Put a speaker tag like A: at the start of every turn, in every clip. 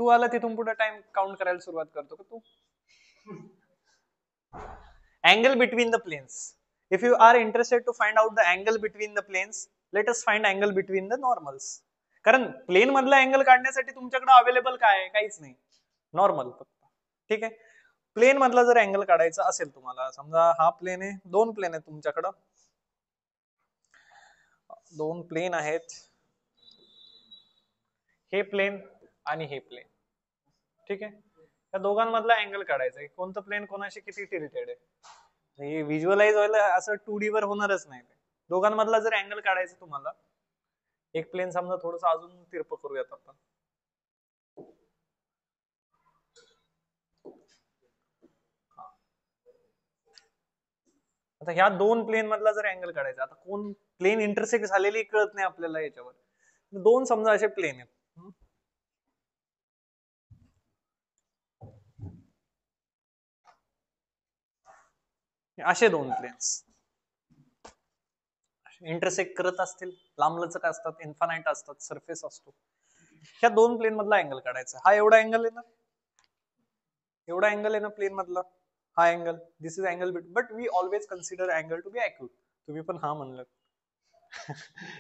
A: To आला तिथून पुढे टाइम काउंट करायला सुरुवात करतो का तू? Angle between the planes. If you are interested to find out the angle between the planes, let us find angle between the normals. कारण प्लेन मधला अँगल काढण्यासाठी तुमच्याकडे अवेलेबल काय आहे? काहीच नाही, नॉर्मल फक्त. ठीक आहे. प्लेन मधला जर अँगल काढायचा असेल तुम्हाला, समजा हा प्लेन आहे, दोन प्लेन आहेत तुमच्याकडं, दोन प्लेन आहेत, हे प्लेन आणि हे प्लेन. ठीक आहे. या दोघांमधला अँगल काढायचा आहे. कोणतं प्लेन कोणाशी किती टिल्टेड आहे हे व्हिज्युअलाइज व्हायला असं 2D वर होणारच नाही. दोघांमधला जर अँगल काढायचा तुम्हाला, एक प्लेन समजा थोडस अजून तिरप करूयात आपण. आता ह्या दोन प्लेन मधला जर अँगल काढायचा, आता कोण प्लेन इंटरसेक्ट झालेली कळत नाही आपल्याला याच्यावर. दोन समजा असे प्लेन आहेत, असे दोन प्लेन्स इंटरसेक्ट करत असतील, लांबलचक असतात, इन्फानाइट असतात, सरफेस असतो. ह्या दोन प्लेन मधला अँगल काढायचा. हा एवढा अँगल आहे ना, एवढा अँगल आहे ना प्लेन मधला, हा angle, this is angle bit, but we always consider angle to be acute. तुम्ही पण हा म्हणलं.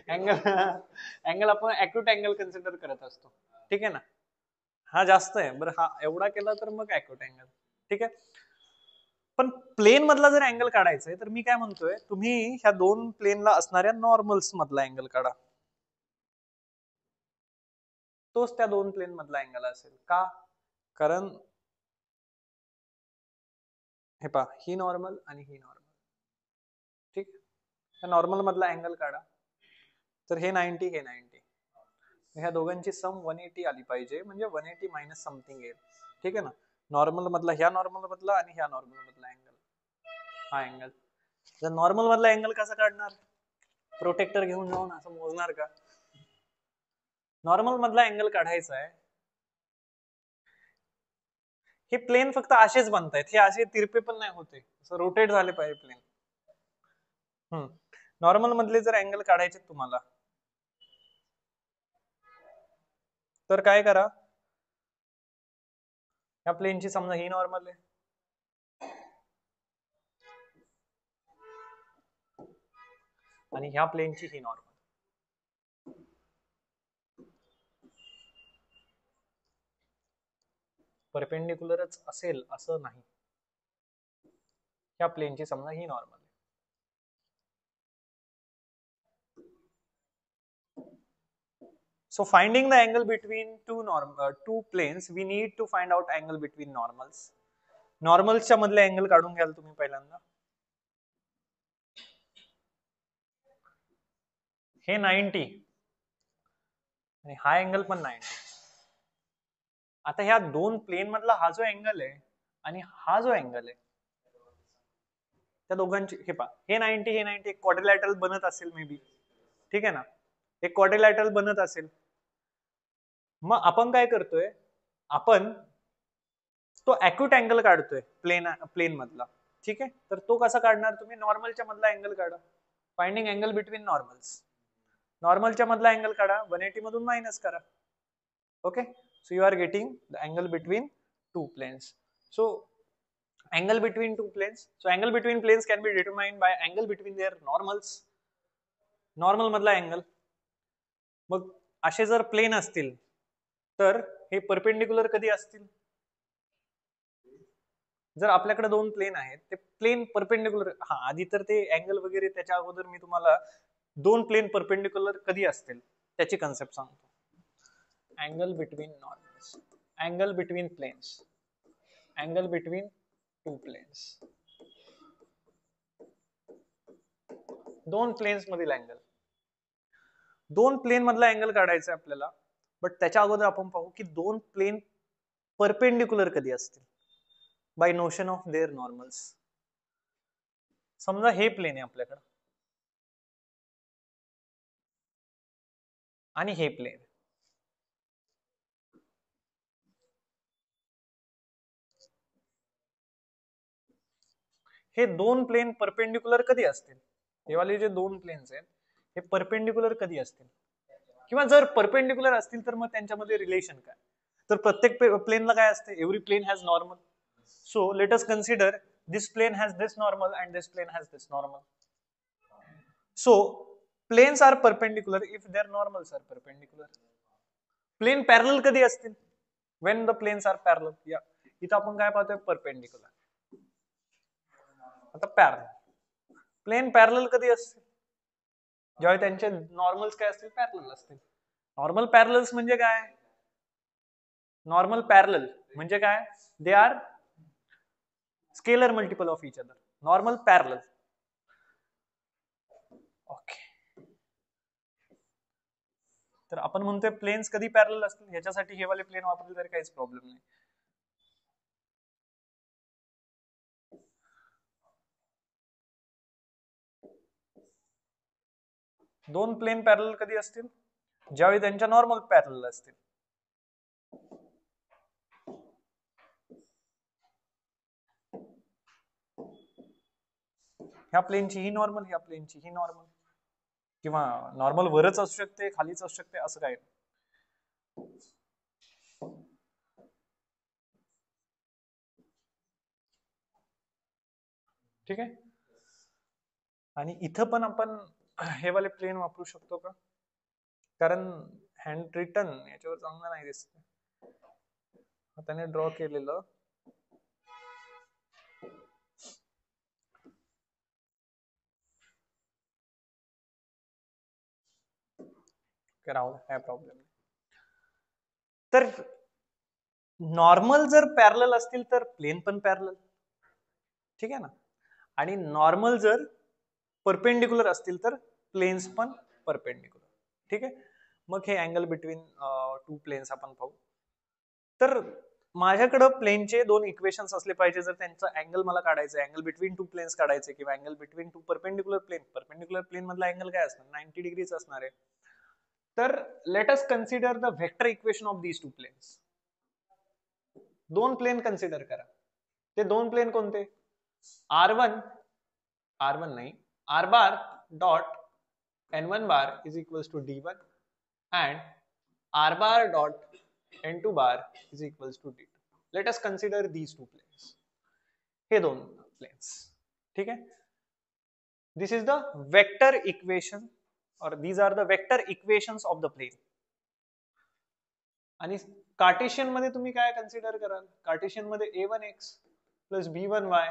A: अँगल आपण अॅक्यूट अँगल कन्सिडर करत असतो. ठीक आहे ना. हा जास्त आहे बरं, हा एवढा केला तर मग अॅक्यूट अँगल. ठीक आहे. पण प्लेन मधला जर अँगल काढायचा आहे तर मी काय म्हणतोय, तुम्ही ह्या दोन प्लेनला असणाऱ्या नॉर्मल्स मधला अँगल काढा. तोच त्या दोन प्लेन मधला अँगल असेल. का? कारण हे पहा, ही नॉर्मल आणि ही नॉर्मल. ठीक. नॉर्मल मधला अँगल काढा, तर हे 90, हे 90, ह्या दोघांची सम 180 आली पाहिजे, म्हणजे 180 मायनस समथिंग येईल. ठीक आहे ना. नॉर्मल मधला, ह्या नॉर्मल मधला आणि ह्या नॉर्मल मधला अँगल, हा अँगल. जर नॉर्मल मधला अँगल कसा काढणार? प्रोटेक्टर घेऊन जाऊन असं मोजणार का? नॉर्मल मधला अँगल काढायचा आहे, हे प्लेन फक्त असेच बनतायत, हे असे तिरपे पण नाही होते, रोटेट झाले पाहिजे प्लेन. नॉर्मल मधले जर अँगल काढायचे तुम्हाला, तर काय करा, या प्लेनची समजा ही नॉर्मल आहे, आणि ह्या प्लेनची ही नॉर्मल. परपेंडिक्युलरच असेल असं नाही. ह्या प्लेनची समजा ही normal. So finding the angle between two planes, we need to find out angle between normals. Normals च्या मधले अँगल काढून घ्याल तुम्ही पहिल्यांदा. हे 90 आणि हा अँगल पण 90. आता ह्या दोन प्लेन मधला हा जो अँगल आहे आणि हा जो अँगल आहे, त्या दोघांची हे पहा, हे 90, हे 90 एक क्वाड्रिलॅटरल बनत असेल मे बी. ठीक आहे ना. एक क्वाड्रिलॅटरल बनत असेल. मग आपण काय करतोय, आपण तो अॅक्यूट अँगल काढतोय प्लेन मधला. ठीक आहे. तर तो कसा काढणार तुम्ही? नॉर्मलच्या मधला अँगल काढा. Finding angle between normals. नॉर्मलच्या मधला अँगल काढा, 180 मधून मायनस करा. Okay. So you are getting the angle between two planes. So angle between two planes. So angle between planes can be determined by angle between their normals. Normal मधला angle. मग असे जर plain असतील तर हे perpendicular कधी असतील? जर आपल्याकडे दोन प्लेन आहेत, ते प्लेन परपेंडिक्युलर, हा आधी तर ते अँगल वगैरे त्याच्या अगोदर मी तुम्हाला दोन प्लेन परपेंडिक्युलर कधी असतील त्याची कन्सेप्ट सांगतो. Angle between normals, angle between planes, angle between two planes. दोन प्लेन्स मधील अँगल. दोन प्लेन मधला अँगल काढायचा आपल्याला, बट त्याच्या अगोदर आपण पाहू की दोन प्लेन परपेंडिक्युलर कधी असतील, by notion of their normals. समजा हे प्लेन आहे आपल्याकडे आणि हे प्लेन. हे दोन प्लेन परपेंडिक्युलर कधी असतील? हे वाले जे दोन प्लेन्स आहेत हे परपेंडिक्युलर कधी असतील? किंवा जर परपेंडिक्युलर असतील तर मग त्यांच्यामध्ये रिलेशन काय? तर प्रत्येक प्लेनला काय असते, every plane has normal. So let us consider this plane has this normal and this plane has this normal. So planes are perpendicular if their normals are perpendicular. Plane parallel कधी असतील, when the planes are parallel. या इथं आपण काय पाहतोय, perpendicular. आता parallel, plain parallel कधी असतील, ज्यावेळी त्यांचे नॉर्मल्स काय असतील, पॅरलल असतील. नॉर्मल पॅरलल्स म्हणजे काय, नॉर्मल पॅरलल म्हणजे काय, they are scalar multiple of each other. Normal parallel. Okay, तर आपण म्हणतोय प्लेन्स कधी पॅरलल असतील, ह्याच्यासाठी हे वाले प्लेन वापरले तरी काहीच प्रॉब्लेम नाही. दोन प्लेन पॅरलल कधी असतील, ज्यावेळी त्यांच्या नॉर्मल पॅरलल असतील. ह्या प्लेनची ही नॉर्मल, ह्या प्लेनची ही नॉर्मल, किंवा नॉर्मल वरच असू शकते, खालीच असू शकते, असं काय. ठीक आहे. आणि इथं पण आपण हे वाले प्लेन वापरू शकतो का, कारण हँड रिटन याच्यावर चांगलं नाही दिसत, त्याने ड्रॉ केलेलं. राहू, काय प्रॉब्लेम नाही. तर नॉर्मल जर पॅरलल असतील तर प्लेन पण पॅरलल, ठीक आहे ना. आणि नॉर्मल जर परपेंडिक्युलर असतील तर प्लेन्स पण परपेंडिक्युलर. ठीक आहे. मग हे अँगल बिटवीन टू प्लेन्स आपण पाहू. तर माझ्याकडं प्लेनचे दोन इक्वेशन्स असले पाहिजे जर त्यांचा अँगल मला काढायचा, अँगल बिटवीन टू प्लेन्स काढायचे, किंवा angle between two perpendicular plane. Perpendicular plane मधला अँगल काय असणार, 90 डिग्रीच असणार आहे. तर let us consider the vector equation of these two planes. दोन प्लेन कन्सिडर करा. ते दोन प्लेन कोणते, R1 नाही, R bar dot N1 bar is equals to D1 and R bar dot N2 bar is equals to D2. Let us consider these two planes. हे दोन planes. ठीक आहे. This is the vector equation or these are the vector equations of the plane. आणि Cartesian मध्ये तुम्ही काय consider कराल, Cartesian मध्ये a1x plus b1y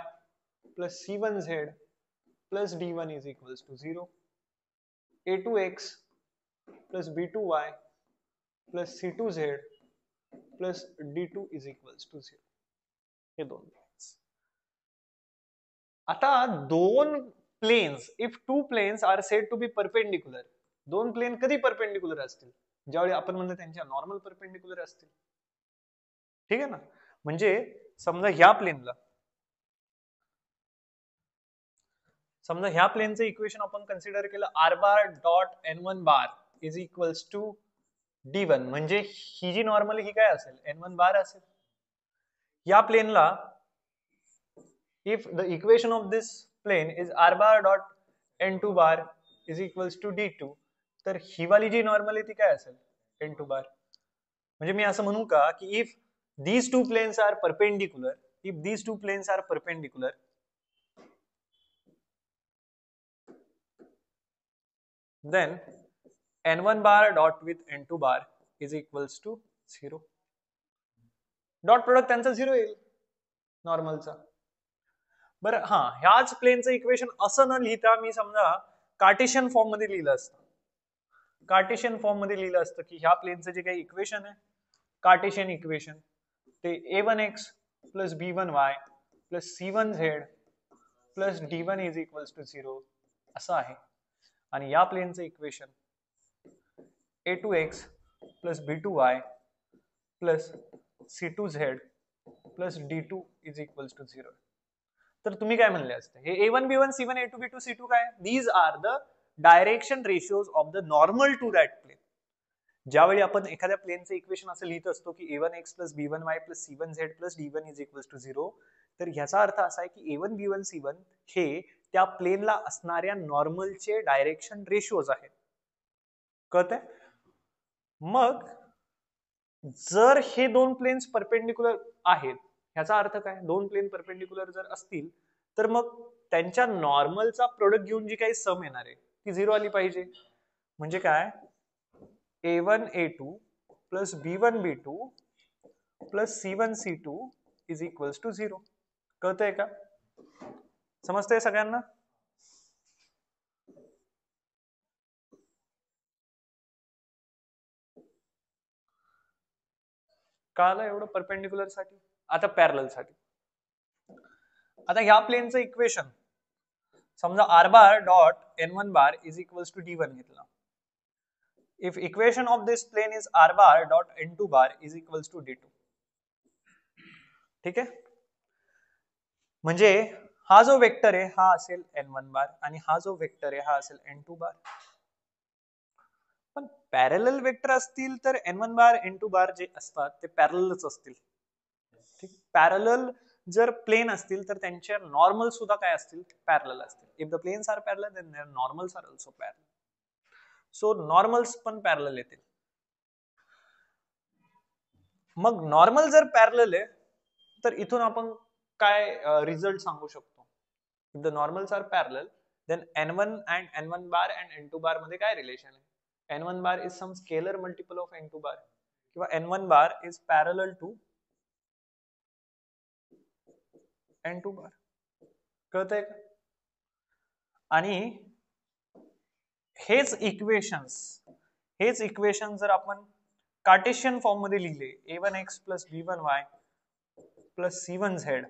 A: plus c1z plus d1 is equals to 0, a2x plus b2y plus c2z plus d2 is equals to 0. हे दोन planes. आता दोन planes, if two planes are said to be perpendicular, दोन plane कधी perpendicular असतील, ज्यावेळी आपण म्हणतो त्यांच्या नॉर्मल परपेंडिक्युलर असतील. ठीक आहे ना. म्हणजे समजा ह्या प्लेनचं इक्वेशन आपण कन्सिडर केलं, r bar dot n1 bar is equals to d1, म्हणजे ही जी नॉर्मल ही काय असेल, n1 बार असेल. या प्लेनला if the equation of this plane is r bar dot n2 bar is equals to d2, तर ही वाली जी नॉर्मल आहे ती काय असेल, n2 बार. म्हणजे मी असं म्हणू का की if these two planes are perpendicular, if these two planes are perpendicular, then n1 bar dot with n2 bar is equals to 0. Dot product त्यांचा 0 येईल नॉर्मलचा. बरं, हा, ह्याच प्लेनचं इक्वेशन असं न लिहिता मी समजा कार्टेशियन फॉर्म मध्ये लिहिलं असतं. कार्टेशियन फॉर्म मध्ये लिहिलं असतं की ह्या प्लेनचं जे काही इक्वेशन आहे, कार्टेशियन इक्वेशन, ते a1x plus b1y plus c1z plus d1 is equals to 0 असं आहे. आणि या प्लेनचं equation a2x plus b2y plus c2z plus d2 is equals to 0. तर तुम्ही काय म्हणले असते, हे a1 b1 c1 a2 b2 c2 काय, these are the direction ratios of the normal to that plane. ज्यावेळी आपण एखाद्या प्लेनचं इक्वेशन असं लिहित असतो की a1x plus b1y plus c1z plus d1 is equals to 0, तर ह्याचा अर्थ असा आहे की a1 b1 c1 हे त्या प्लेनला असणाऱ्या नॉर्मलचे डायरेक्शन रेशियोज आहेत. कळतंय. मग जर हे दोन प्लेन्स परपेंडिक्युलर आहेत, ह्याचा अर्थ काय, दोन प्लेन परपेंडिक्युलर जर असतील तर मग त्यांच्या नॉर्मलचा प्रोडक्ट घेऊन जी काही सम येणार आहे ती झिरो आली पाहिजे. म्हणजे काय, a1 a2 plus b1 b2 plus c1 c2 is equals to 0. कळतंय का, समजतंय सगळ्यांना? कळालं एवढं परपेंडिक्युलर साठी. आता पॅरलल साठी, आता ह्या प्लेनचं इक्वेशन समजा r bar dot n1 bar is equals to d1 घेतला. If equation of this plane is r bar dot n2 bar is equals to d2. ठीक आहे, म्हणजे हा जो वेक्टर आहे हा असेल n1 बार आणि हा जो वेक्टर आहे हा असेल n2 बार. पण पॅरलल वेक्टर असतील तर n1 बार n2 बार जे असतात ते पॅरललच असतील. ठीक, पॅरलल जर प्लेन असतील तर त्यांचे नॉर्मल सुद्धा काय असतील, पॅरलल असतील. If the planes are parallel then their normals are also parallel. So normals पण पॅरलल येतील. मग नॉर्मल जर पॅरलल आहे तर इथून आपण काय रिझल्ट सांगू शकतो. If the normals are parallel then n1 and n1 bar and n2 bar मध्ये काय रिलेशन आहे, n1 bar is some scalar multiple of n2 bar किंवा n1 bar is parallel to n2 bar. कळतंय का? आणि हेच इक्वेशन जर आपण कार्टेशियन फॉर्म मध्ये लिहिले a1x plus b1y plus c1z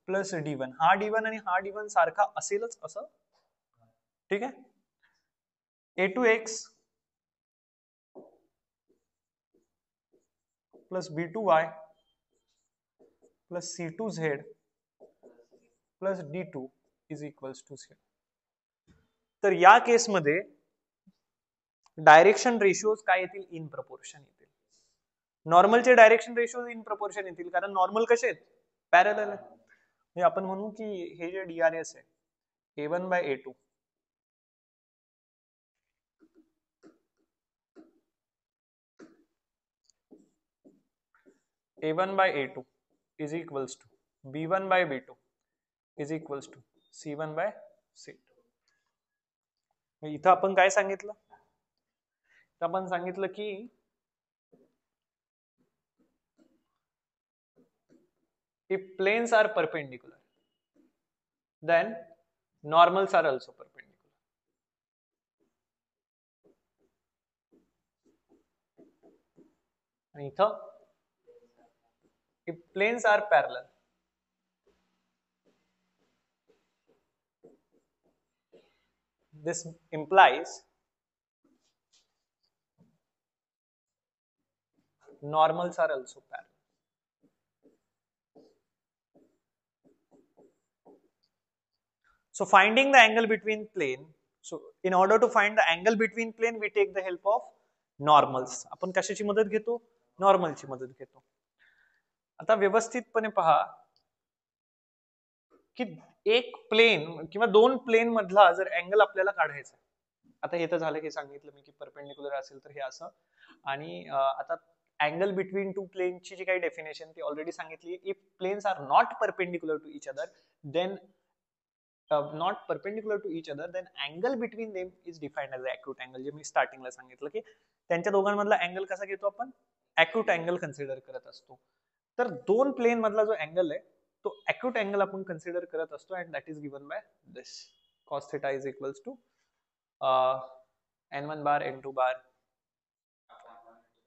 A: plus d1, हा d1 आणि हा d1 सारखा असेलच असं. ठीक आहे, a2x plus b2y plus c2z plus d2 is equals to 0. तर या केसमध्ये डायरेक्शन रेशिओज काय येतील, इन प्रपोर्शन येतील. नॉर्मलचे डायरेक्शन रेशिओज इन प्रपोर्शन येतील कारण नॉर्मल कसे आहेत, पॅरलल आहेत. म्हणजे आपण म्हणू की हे जे DRS आहे a1 by a2 a1 by a2 is equals to b1 by b2 is equals to c1 by c2. इथं आपण काय सांगितलं, आपण सांगितलं की if planes are perpendicular then normals are also perpendicular. आणि इथं if planes are parallel this implies normals are also parallel. So finding the angle between plane, so in order to find the angle between plane we take the help of normals. आपण कशाची मदत घेतो, नॉर्मलची मदत घेतो. आता व्यवस्थितपणे पहा की एक प्लेन किंवा दोन प्लेन मधला जर अँगल आपल्याला काढायचा, आता हे तर झालं की सांगितलं मी की परपेंडिक्युलर असेल तर हे असं. आणि आता अँगल बिटवीन टू प्लेनची जी काही डेफिनेशन ती ऑलरेडी सांगितली. If planes are not perpendicular to each other then not perpendicular to each other then angle between them is defined as acute angle. जे मी स्टार्टिंगला सांगितलं की त्यांच्या दोघांमधला अँगल कसा घेतो आपण, acute angle कन्सिडर करत असतो. तर दोन प्लेन मधला जो अँगल आहे तो acute angle आपण कन्सिडर करत असतो and that is given by this cos theta is equals to n1 bar n2 bar.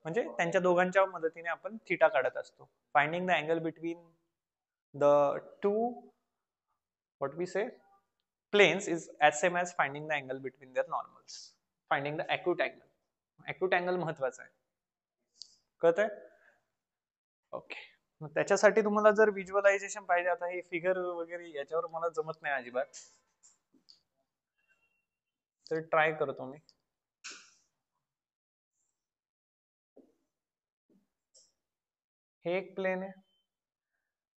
A: म्हणजे त्यांच्या दोघांच्या मदतीने आपण थीटा काढत असतो. Finding the angle between the two what we say planes is as same as finding the angle between their normals, finding the acute angle. acute angle महत्वाचा आहे, कळतंय? ओके, मग त्याच्यासाठी तुम्हाला जर व्हिज्युअलायझेशन पाहिजे, आता हे फिगर वगैरे याच्यावर मला जमत नाही अजिबात, तर ट्राय करतो मी. हे एक प्लेन आहे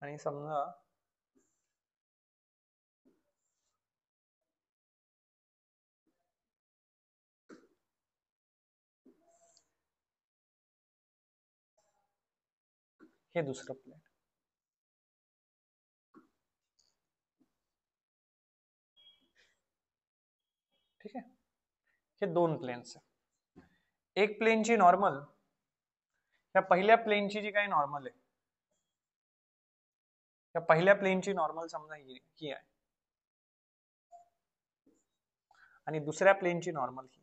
A: आणि समजा हे दुसरं प्लेन. ठीक आहे, हे दोन प्लेन्स आहे. एक प्लेनची नॉर्मल, त्या पहिल्या प्लेनची जी काही नॉर्मल आहे, त्या पहिल्या प्लेनची नॉर्मल समजा ही आहे, आणि दुसऱ्या प्लेनची नॉर्मल ही.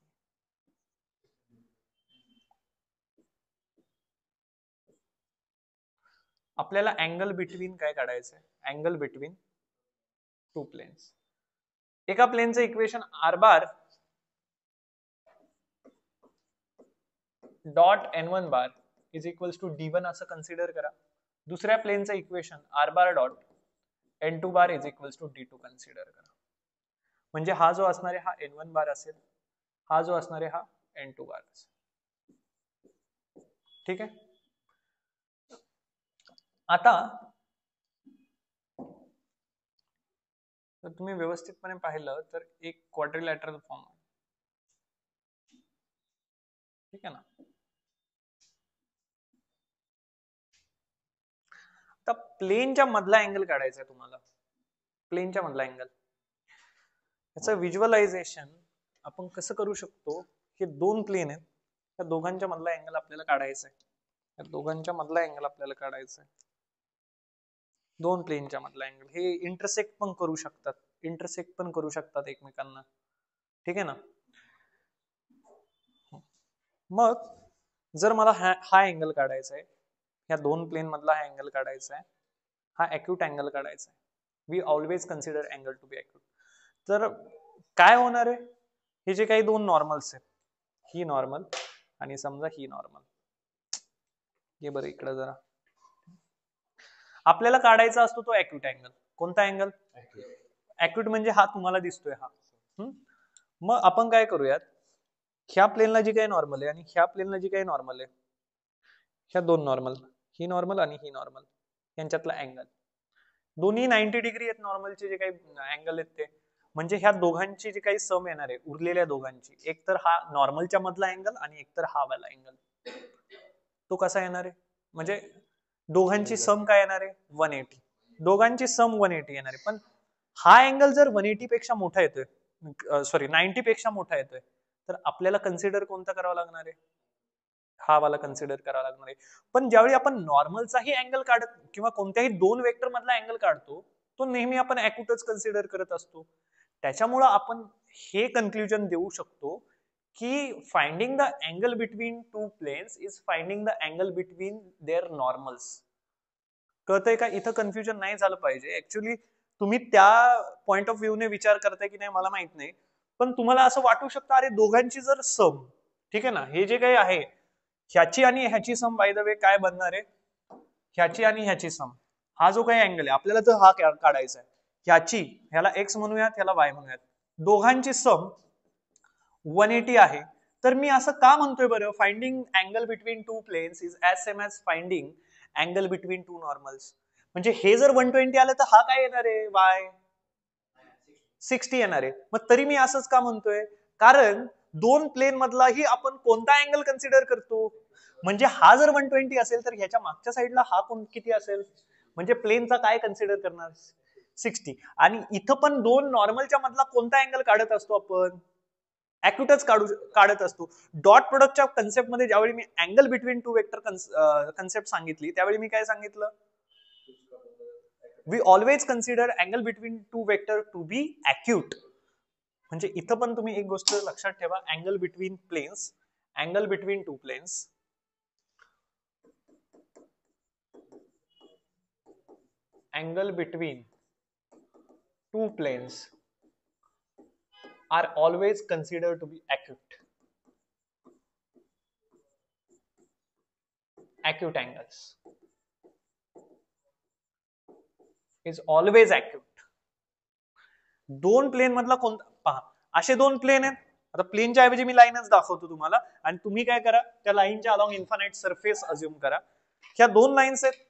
A: आपल्याला अँगल बिटवीन काय काढायचंय? Angle between two planes. एका प्लेनचं equation R bar dot n1 bar is equals to d1 असं कन्सिडर करा. दुसऱ्या प्लेनचं equation R bar dot n2 bar is equals to d2 consider करा. म्हणजे हा जो असणार आहे हा n1 बार असेल, हा जो असणार आहे हा n2 बार असेल. ठीक आहे. आता जर तुम्ही व्यवस्थितपणे पाहिलं तर एक क्वाड्रिलॅटरल फॉर्म आहे. ठीक आहे ना. आता प्लेनच्या मधला अँगल काढायचा आहे तुम्हाला. प्लेनच्या मधला अँगल, याचं व्हिज्युअलायझेशन आपण कसं करू शकतो? हे दोन प्लेन आहेत, त्या दोघांच्या मधला अँगल आपल्याला काढायचा आहे. या दोघांच्या मधला अँगल आपल्याला काढायचा आहे. दोन प्लेनच्या मधला अँगल हे इंटरसेक्ट पण करू शकतात, इंटरसेक्ट पण करू शकतात एकमेकांना. ठीक आहे ना. मग जर मला हा अँगल काढायचा आहे, ह्या दोन प्लेन मधला हा अँगल काढायचा आहे, हा अॅक्यूट अँगल काढायचा आहे. We always consider angle to be acute. तर काय होणार आहे? हे जे काही दोन नॉर्मल्स आहेत, ही नॉर्मल आणि समजा ही नॉर्मल, हे बरं इकडे जरा, आपल्याला काढायचा असतो तो अॅक्यूट अँगल. कोणता अँगल? अॅक्यूट म्हणजे हा तुम्हाला दिसतोय हा. मग आपण काय करूयात, ह्या प्लेनला जी काही नॉर्मल आहे आणि ह्या प्लेनला जी काही नॉर्मल आहे, ह्या दोन नॉर्मल, ही नॉर्मल आणि ही नॉर्मल, यांच्यातला अँगल दोन्ही 90 डिग्री आहेत. नॉर्मलचे जे काही अँगल आहेत ते, म्हणजे ह्या दोघांची जी काही सम येणार आहे, उरलेल्या दोघांची, एक तर हा नॉर्मलच्या मधला अँगल आणि एक तर हा वाला अँगल, तो कसा येणार आहे? म्हणजे दोघांची सम काय येणार आहे? 180. दोघांची सम 180 येणार आहे. पण हा अँगल जर 180 पेक्षा मोठा येतोय, सॉरी 90 पेक्षा मोठा येतोय, तर आपल्याला कन्सिडर कोणता करावा लागणार आहे? हा वाला कन्सिडर करावा लागणार आहे. पण ज्यावेळी आपण नॉर्मलचाही अँगल काढत किंवा कोणत्याही दोन वेक्टर मधला अँगल काढतो, तो नेहमी आपण अॅक्यूटच कन्सिडर करत असतो. त्याच्यामुळं आपण हे कन्क्ल्युजन देऊ शकतो की finding the angle between two planes is finding the angle between their normals. कळतंय का? इथं कन्फ्युजन नाही झालं पाहिजे. ऍक्च्युली तुम्ही त्या पॉइंट ऑफ व्ह्यूने विचार करताय की नाही मला माहित नाही, पण तुम्हाला असं वाटू शकतं अरे दोघांची जर सम, ठीक आहे ना, हे जे काही आहे ह्याची आणि ह्याची सम बाय द वे काय बनणार आहे? ह्याची आणि ह्याची सम. हा जो काही अँगल आहे आपल्याला तर हा काढायचा आहे. ह्याची, ह्याला एक्स म्हणूयात, ह्याला वाय म्हणूयात, दोघांची सम 180 आहे. तर मी असं का म्हणतोय बरं, finding angle between two planes is as same as finding angle between two normals. म्हणजे हे जर 120 आलं तर हा काय येणार आहे? वाय 60 येणार आहे. मग तरी मी असंच का म्हणतोय? कारण दोन प्लेन मधलाही आपण कोणता अँगल कन्सिडर करतो? म्हणजे हा जर 120 असेल तर ह्याच्या मागच्या साईडला हा किती असेल? म्हणजे प्लेनचा काय कन्सिडर करणार? 60. आणि इथं पण दोन नॉर्मलच्या मधला कोणता अँगल काढत असतो आपण? अॅक्यूटच काढत असतो. डॉट प्रोडक्टच्या कन्सेप्ट मध्ये ज्यावेळी मी angle between two vector concept सांगितली, त्यावेळी मी काय सांगितलं? We always consider angle between two vector to be acute. म्हणजे इथं पण तुम्ही एक गोष्ट लक्षात ठेवा, angle between planes, angle between two planes, angle between two planes are always considered to be acute. Acute angles is always acute. दोन plane मधला कोणता, पहा असे दोन प्लेन आहेत. आता प्लेनच्या ऐवजी मी लाईनच दाखवतो तुम्हाला, आणि तुम्ही काय करा, त्या लाईनच्या अलॉंग इन्फानाइट सरफेस अज्युम करा. ह्या दोन लाईन्स आहेत.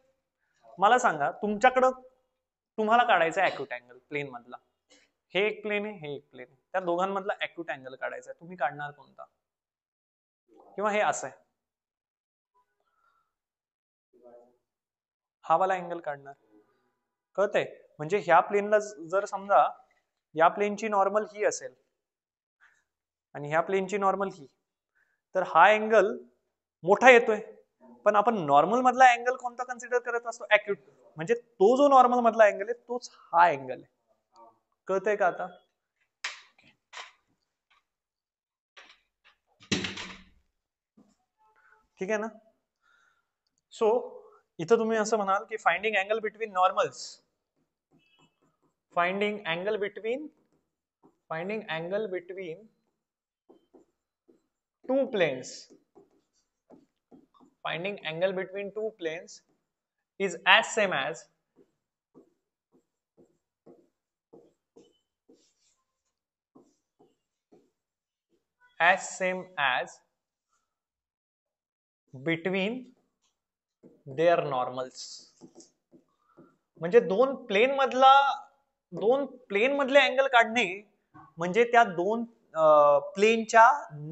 A: मला सांगा तुमच्याकडं, तुम्हाला काढायचा अॅक्यूट अँगल प्लेन मधला. हे एक प्लेन आहे, हे एक प्लेन आहे. त्या दोघांमधला अॅक्यूट अँगल काढायचा आहे. तुम्ही काढणार कोणता? किंवा हे असं आहे, हा वाला अँगल काढणार. कळतंय? म्हणजे ह्या प्लेनला जर समजा या प्लेनची नॉर्मल ही असेल आणि ह्या प्लेनची नॉर्मल ही, तर हा अँगल मोठा येतोय, पण आपण नॉर्मल मधला अँगल कोणता कन्सिडर करत असतो? ॲक्यूट. म्हणजे तो जो नॉर्मल मधला अँगल आहे तोच हा अँगल आहे. कळतंय का आता? ठीक आहे ना? सो इथं तुम्ही असं म्हणाल की finding angle between normals, finding angle between two planes, finding angle between two planes is as same as between their normals. म्हणजे दोन प्लेन मधले अँगल काढणे म्हणजे त्या दोन प्लेनच्या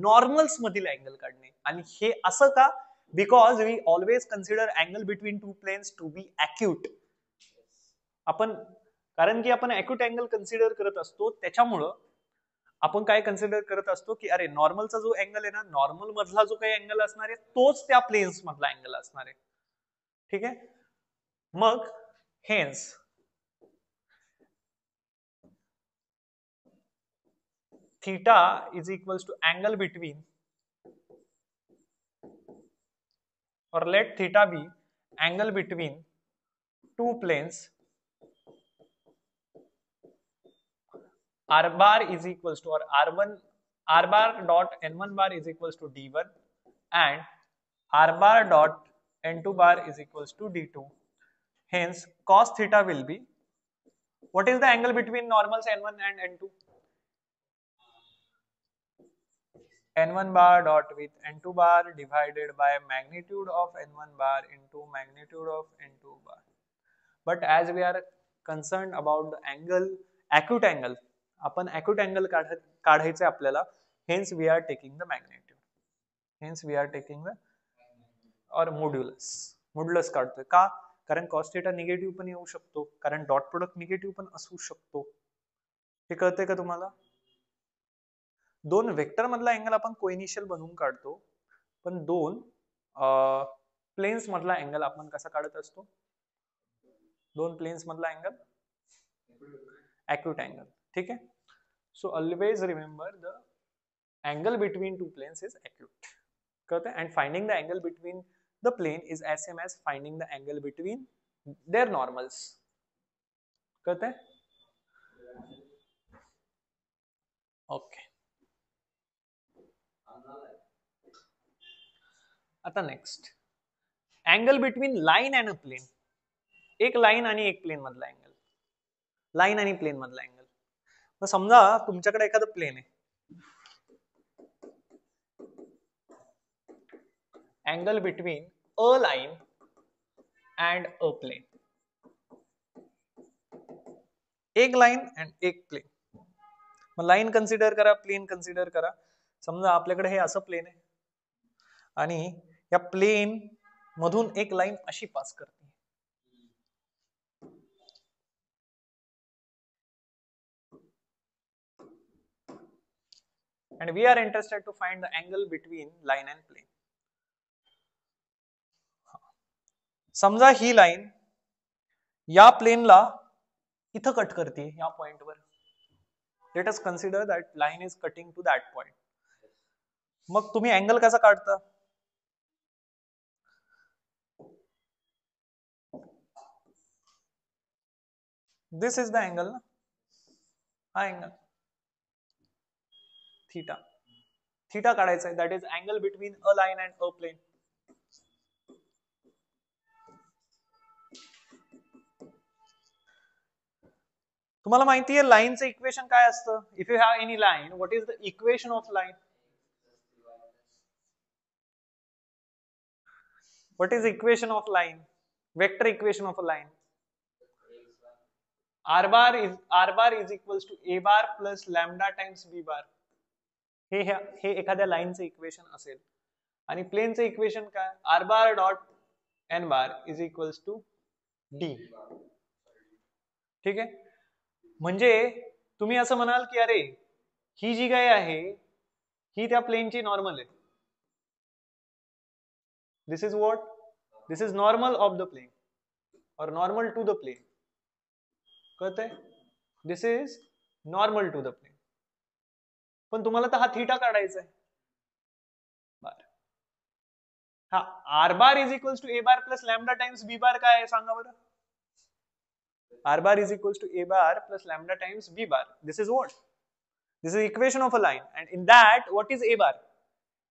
A: नॉर्मल्स मधील अँगल काढणे. आणि हे असं का? Because we always consider angle between two planes to be acute. कारण की आपण ॲक्यूट अँगल कन्सिडर करत असतो, त्याच्यामुळं आपण काय कन्सिडर करत असतो की अरे नॉर्मलचा जो अँगल आहे ना, नॉर्मल मधला जो काही अँगल असणार आहे तोच त्या प्लेन्स मधला अँगल असणार आहे. ठीक आहे? मग hence theta is equals to angle between, or let theta be angle between two planes. R bar is equals to, or R bar dot N1 bar is equals to D1 and R bar dot N2 bar is equals to D2. Hence cos theta will be, what is the angle between normals N1 and N2? N1 bar dot with N2 bar divided by magnitude of N1 bar into magnitude of N2 bar. But as we are concerned about the angle, acute angle, आपण acute angle काढायचे आपल्याला, hence we are taking the magnitude, hence we are taking the or modulus काढतोय का? कारण cos theta negative पण येऊ शकतो, कारण डॉट प्रोडक्ट निगेटिव्ह पण असू शकतो. हे कळतंय का तुम्हाला? दोन वेक्टर मधला अँगल आपण कोइनिशियल बनवून काढतो, पण दोन प्लेन्स मधला अँगल आपण कसा काढत असतो? दोन प्लेन्स मधला अँगल ॲक्यूट अँगल. ठीक आहे? So always remember the angle between two planes is acute. कळतंय? And finding the angle between the plane is as same as finding the angle between their normals. कळतंय? Okay. आता next, angle between line and a plane. एक line आणि एक plane मधला angle, line आणि plane मधला angle. मग समजा तुमच्याकडे एखादं प्लेन आहे, angle between a line and a plane. एक लाईन अँड एक प्लेन. मग लाईन कन्सिडर करा, प्लेन कन्सिडर करा. समजा आपल्याकडे हे असं प्लेन आहे आणि या प्लेन मधून एक लाईन अशी पास करते. And we are interested to find the angle between line and plane. समजा ही लाईन या प्लेनला इथं कट करते, या पॉइंटवर. Let us consider that line is cutting to that point. मग तुम्ही अँगल कसा काढता? दिस इज द अँगल ना, हा अँगल थीटा. थीटा काढायचा आहे, that is angle between a line and a plane. तुम्हाला माहिती आहे लाईनचं इक्वेशन काय असतं? If you have any line, what is the equation of line? What is equation of line? Vector equation of a line. R bar is equals to A bar plus lambda times B bar. हे एखाद्या लाईनचं equation असेल. आणि प्लेनचं equation काय? R bar dot N bar is equals to D. ठीक आहे, म्हणजे तुम्ही असं म्हणाल की अरे ही जी काही आहे ही त्या प्लेनची नॉर्मल आहे. This is what, this is normal of the plane or normal to the plane. कळतंय? This is normal to the plane. पण तुम्हाला तर हा थीटा काढायचा आहे. हा r bar is equals to a bar plus lambda times b bar काय आहे सांगा बरं. R bar is equals to a bar plus lambda times b bar. This is what, this is equation of a line, and in that what is a bar?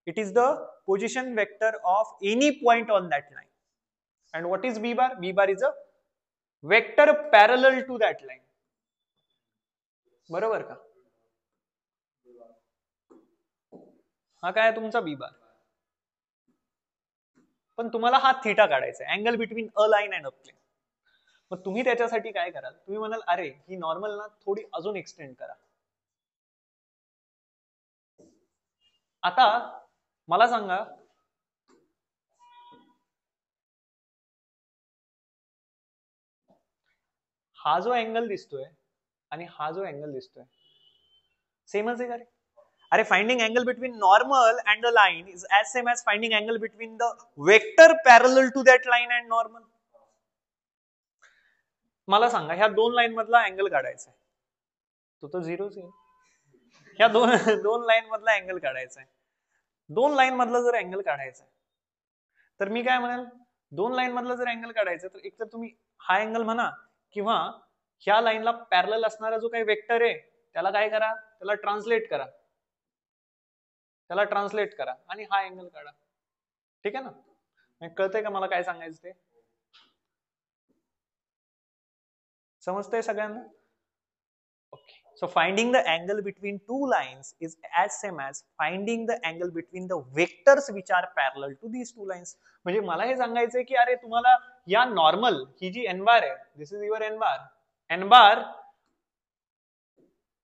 A: It is the position vector of any point on that line. And what is b bar? B bar is a vector parallel to that line. बरोबर का? हा काय आहे तुमचा b bar. पण तुम्हाला हा theta काढायचा आहे, angle between a line and a plane. मग तुम्ही त्याच्यासाठी काय कराल, तुम्ही म्हणाल अरे ही नॉर्मल ना थोडी अजून एक्सटेंड करा. आता मला सांगा, हा जो अँगल दिसतोय आणि हा जो अँगल दिसतोय सेमच आहे का रे? अरे finding angle between normal and the line is as same as finding angle between the vector parallel to that line and normal. मला सांगा ह्या दोन लाईन मधला अँगल काढायचा आहे, तो झिरोच आहे. ह्या दोन लाईन मधला अँगल काढायचा आहे. दोन लाईन मधला जर अँगल काढायचा आहे तर मी काय म्हणाल, दोन लाईन मधला जर अँगल काढायचा तर एक तर तुम्ही हा अँगल म्हणा किंवा ह्या लाईनला पॅरलल असणारा जो काही वेक्टर आहे त्याला काय करा, त्याला ट्रान्सलेट करा, त्याला ट्रान्सलेट करा आणि हा अँगल काढा. ठीक आहे ना? कळतंय का मला काय सांगायचं ते? समजतंय सगळ्यांना? Okay. So finding the angle between two lines is as same as finding the angle between the vectors which are parallel to these two lines. म्हणजे मला हे सांगायचंय की अरे तुम्हाला या नॉर्मल ही जी एन बार आहे, this is your n bar, n bar,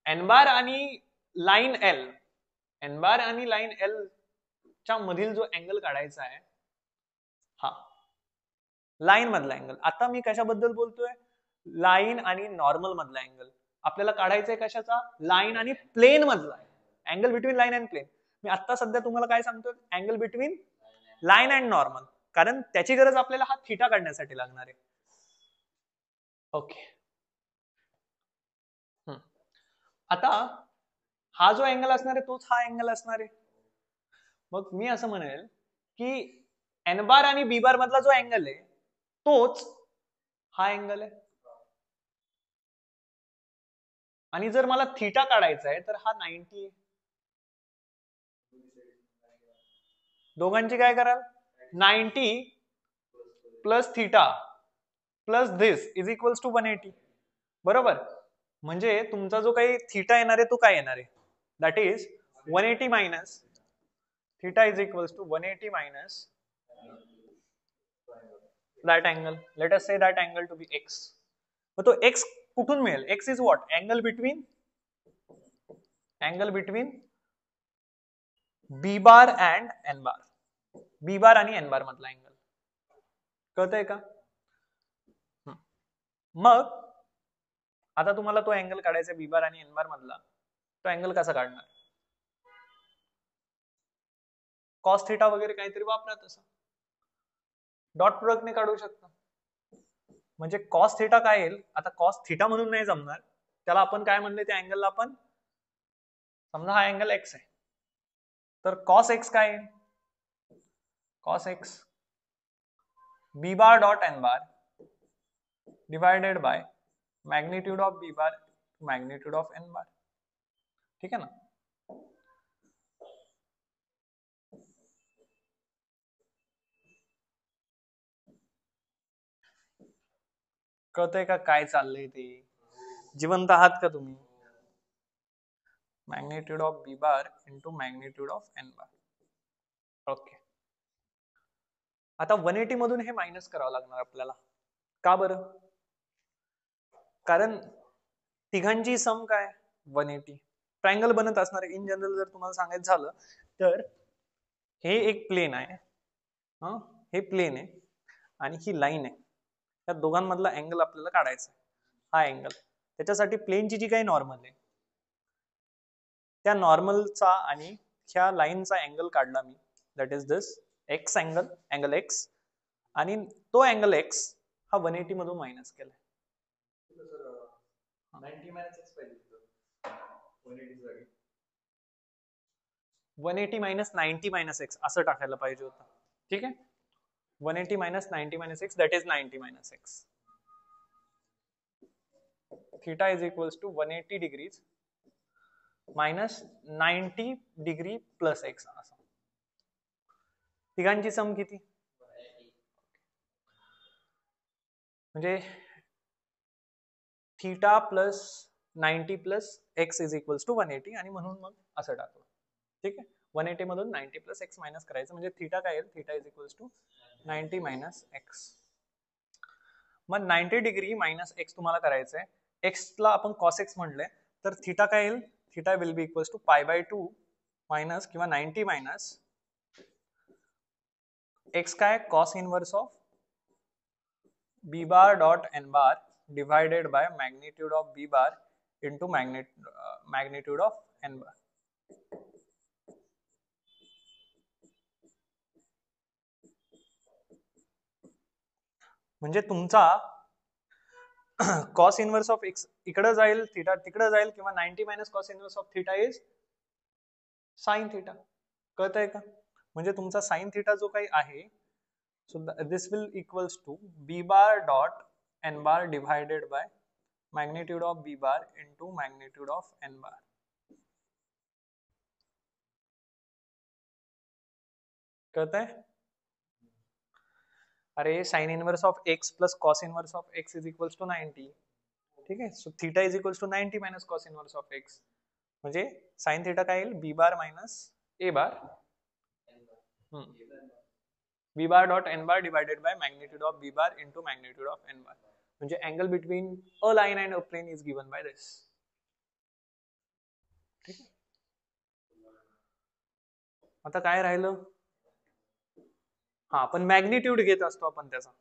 A: n bar आणि लाईन एल, एन बार आणि लाईन एल च्या मधील जो अँगल काढायचा आहे हा लाईन मधला अँगल. आता मी कशाबद्दल बोलतोय? लाईन आणि नॉर्मल मधला अँगल आपल्याला काढायचंय. कशाचा? लाईन आणि प्लेन मधला angle between line and plane. मी आता सध्या तुम्हाला काय सांगतोय? Angle between line and normal, कारण त्याची गरज आपल्याला हा थीटा काढण्यासाठी लागणार आहे. ओके. आता हा जो अँगल असणार आहे तोच हा अँगल असणार आहे. मग मी असं म्हणेल की एन बार आणि बी बार मधला जो अँगल आहे तोच हा अँगल आहे. आणि जर मला थीटा काढायचा आहे तर हा 90 आहे. दोघांची काय कराल? 90 plus theta plus this is equals to 180. बरोबर? म्हणजे तुमचा जो काही थीटा येणार आहे तो काय येणार आहे? That is 180 minus theta is equals to 180 minus that angle. Let us say that angle to be x. मग तो एक्स कुठून मिळेल? X is what? Angle between b bar and n bar. B bar आणि n बार मधला angle. कळतंय का? मग आता तुम्हाला तो अँगल काढायचा बी बार आणि एन बार मधला. तो अँगल कसा काढणार? कॉस थीटा वगैरे काहीतरी वापरा. तसं डॉट प्रोडक्टने काढू शकता. म्हणजे कॉस थीटा काय येईल? आता कॉस थीटा म्हणून नाही जमणार, त्याला आपण काय म्हणले त्या अँगलला? आपण समजा हा अँगल एक्स आहे तर कॉस एक्स काय येईल? Cos x b bar dot n bar divided by magnitude of b bar magnitude of n bar. ठीक आहे ना? कळतंय का काय चाललंय ते? जिवंत आहात का तुम्ही? Magnitude of b bar into magnitude of n bar. Okay. आता 180 मधून हे मायनस करावं लागणार आपल्याला. का बरं? कारण तिघांची सम काय? 180. ट्रायंगल बनत असणार आहे. इन जनरल जर तुम्हाला सांगायचं झालं तर हे एक प्लेन आहे, हे प्लेन आहे आणि ही लाईन आहे. त्या दोघांमधला अँगल आपल्याला काढायचा हा अँगल. त्याच्यासाठी प्लेनची जी काही नॉर्मल आहे त्या नॉर्मलचा आणि ह्या लाईनचा अँगल काढला मी, that is this x angle, angle x, आणि तो अँगल एक्स हा 180 मधून मायनस केलाय. 180 मायनस 90 मायनस एक्स असं टाकायला पाहिजे होतं. ठीक आहे, 180 minus 90 minus x that is 90 minus x. Theta is equals to 180 degrees minus 90 degree plus x. असं तिघांची सम किती? म्हणजे theta plus 90 plus x is equals to 180, आणि म्हणून मग असं टाकलं. ठीक आहे, 180 मधून 90 प्लस एक्स मायनस करायचं, म्हणजे थीटा काय येईल? Theta is equals to 90 minus x. मग 90 डिग्री मायनस एक्स तुम्हाला करायचं आहे. एक्सला आपण कॉस एक्स म्हटलंय, तर थीटा काय येईल? Theta will be equals to pi by 2 minus किंवा 90 मायनस एक्स काय? Cos inverse of b bar dot n bar divided by magnitude of b bar into magnitude of n bar. म्हणजे तुमचा cos inverse of x इकडे जाईल, theta तिकडे जाईल, किंवा 90 minus cos inverse of theta is sine theta. कळतंय का? म्हणजे तुमचा साइन थीटा जो काही आहे, so this will equals to b bar dot n bar divided by magnitude of b bar into magnitude of n bar. कळतंय? अरे sine inverse of x plus cos inverse of x is equals to 90. ठीक आहे, so theta is equals to 90 minus cos inverse of x. म्हणजे sine theta काय येईल? b bar minus a bar b bar dot n bar divided by magnitude of b bar into magnitude of n bar. म्हणजे angle between a line and a plane is given by this. ठीक आहे, आता काय राहिलं? हा, आपण magnitude घेत असतो आपण त्याचा.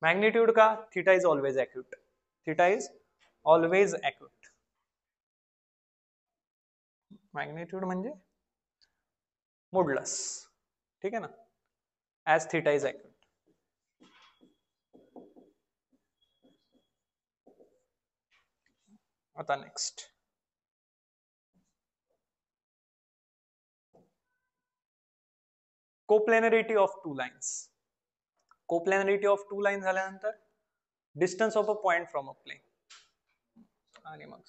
A: मॅग्निट्यूड का? Theta is always acute. Theta is always acute. Magnitude म्हणजे मोडलस. ठीक आहे ना, ॲज थीटा इज ॲक्यूट. आता next coplanarity of two lines. Coplanarity of two line झाल्यानंतर distance of a point from a plane, आणि मग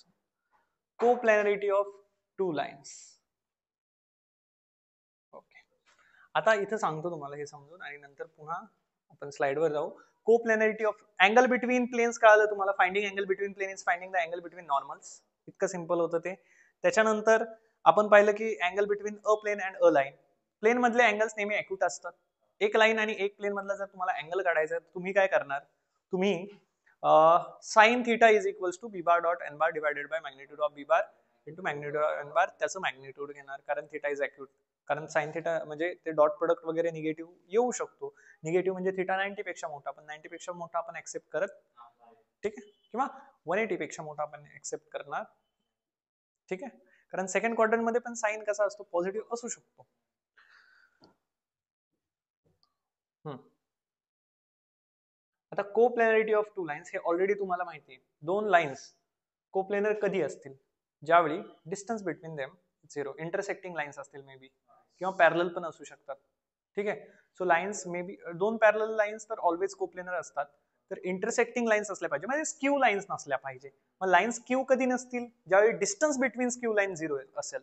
A: coplanarity of two lines. Okay, आता इथं सांगतो तुम्हाला हे समजून, आणि नंतर पुन्हा आपण स्लाइडवर जाऊ. Coplanarity of angle between planes कळालं तुम्हाला. Finding angle between plane is finding the angle between normals. इतकं सिंपल होतं ते. त्याच्यानंतर आपण पाहिलं की angle between a plane and a line. Plane मधले अँगल्स नेहमी ॲक्यूट असतात. एक लाईन आणि एक प्लेन मधला जर तुम्हाला अँगल काढायचा आहे, तुम्ही काय करणार? तुम्ही sine theta is equals to b bar dot n bar divided by magnitude of b bar into magnitude of n bar, त्याचं मॅग्निट्यूड घेणार, कारण थीटा इज ॲक्यूट. कारण साइन थीटा म्हणजे ते डॉट प्रोडक्ट वगैरे निगेटिव्ह येऊ शकतो. निगेटिव्ह म्हणजे थीटा 90 पेक्षा मोठा, पण 90 पेक्षा मोठा आपण ऍक्सेप्ट करत. ठीक आहे, किंवा 180 पेक्षा मोठा आपण ऍक्सेप्ट करणार. ठीक आहे, कारण सेकंड क्वाड्रंट मध्ये पण साइन कसा असतो? पॉझिटिव्ह असू शकतो. आता कोप्लॅनरिटी ऑफ टू लाइन्स हे ऑलरेडी तुम्हाला माहिती आहे. दोन लाइन्स कोप्लेनर कधी असतील? ज्यावेळी distance between them 0. Intersecting lines असतील मे बी, किंवा पॅरलल पण असू शकतात. ठीक आहे, सो लाइन्स मे बी दोन पॅरलल लाइन्स तर ऑलवेज कोप्लेनर असतात. तर इंटरसेक्टिंग लाइन्स असल्या पाहिजे, म्हणजे स्क्यू लाइन्स नसल्या पाहिजे. मग लाइन्स स्क्यू कधी नसतील? ज्यावेळी डिस्टन्स बिटवीन स्क्यू लाइन 0 असेल.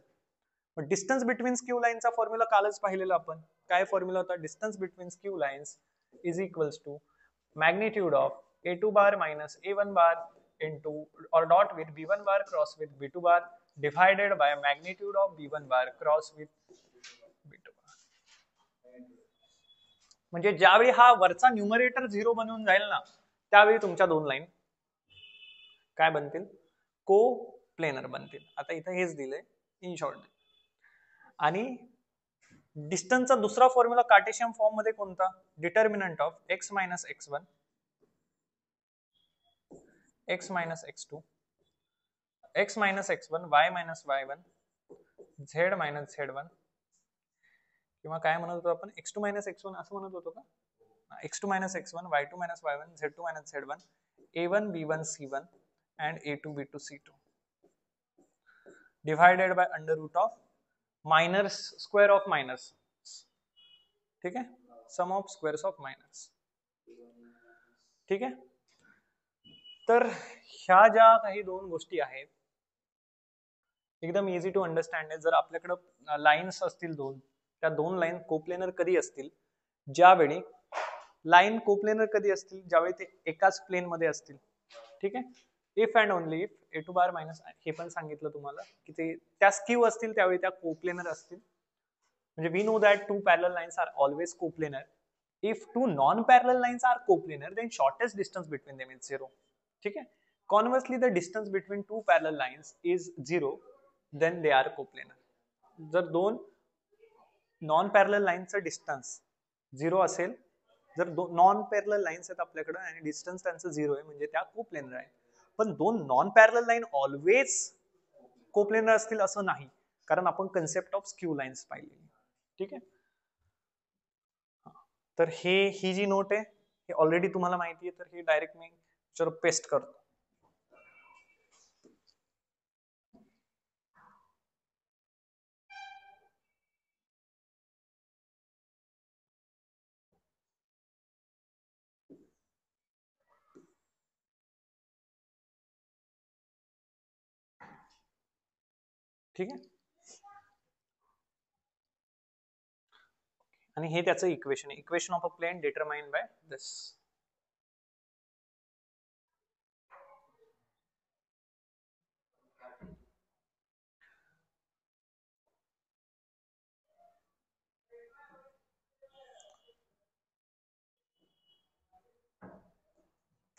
A: मग डिस्टन्स बिटवीन स्क्यू लाइनचा फॉर्म्युला कालच पाहिलेला आपण. काय फॉर्म्युला होता? Distance between skew lines is equals to magnitude of a2 bar minus a1 bar into or dot with b1 bar cross with b2 bar divided by magnitude of b1 bar cross with b2 bar. म्हणजे ज्यावेळी हा वरचा numerator 0 बनवून जाईल ना, त्यावेळी तुमच्या दोन लाईन काय बनतील? को प्लेनर बनतील. आता इथे हेच दिलंय इन शॉर्ट. आणि डिस्टन्सचा दुसरा फॉर्म्युला कार्टेशियन फॉर्म मध्ये कोणता? Determinant of x minus x1 x minus x2, x minus x1, y minus y1, z minus z1, किंवा काय म्हणत होतो आपण, x2 minus x1 असं म्हणत होतो का, x2 minus x1, y2 minus y1, z2 minus z1, a1 b1 c1 and a2 b2 c2 divided by under root of minus square of minus, ठीक है, सम ऑफ स्क्वेअर्स ऑफ मायनस, ठीक आहे. तर ह्या ज्या काही दोन गोष्टी आहेत एकदम इझी टू अंडरस्टँड आहे. जर आपल्याकडं लाईन्स असतील दोन, त्या दोन लाईन कोप्लेनर कधी असतील, ज्यावेळी लाईन कोप्लेनर कधी असतील, ज्यावेळी ते एकाच प्लेन मध्ये असतील, ठीक आहे. If and only if a two bar minus, हे पण सांगितलं तुम्हाला की ते त्या स्क्यू असतील त्यावेळी त्या कोप्लेनर असतील. म्हणजे we know that two parallel lines are always coplanar. If two non parallel lines are coplanar then shortest distance between them is 0, ठीक आहे. Conversely the distance between two parallel lines is 0, then they are coplanar. जर दोन non parallel लाईनचं distance 0 असेल, जर non parallel lines आहेत आपल्याकडे आणि distance त्यांचं 0 आहे, म्हणजे त्या कोप्लेनर आहे. पण दोन non parallel line always coplanar असतील असं नाही, कारण आपण कन्सेप्ट ऑफ स्क्यू लाईन्स पाहिलेली, ठीक आहे. तर ही जी नोट आहे हे ऑलरेडी तुम्हाला माहिती आहे, तर हे डायरेक्ट मी पेस्ट करतो. ठीक आहे. आणि हे त्याचं equation, equation of a plane determined by this.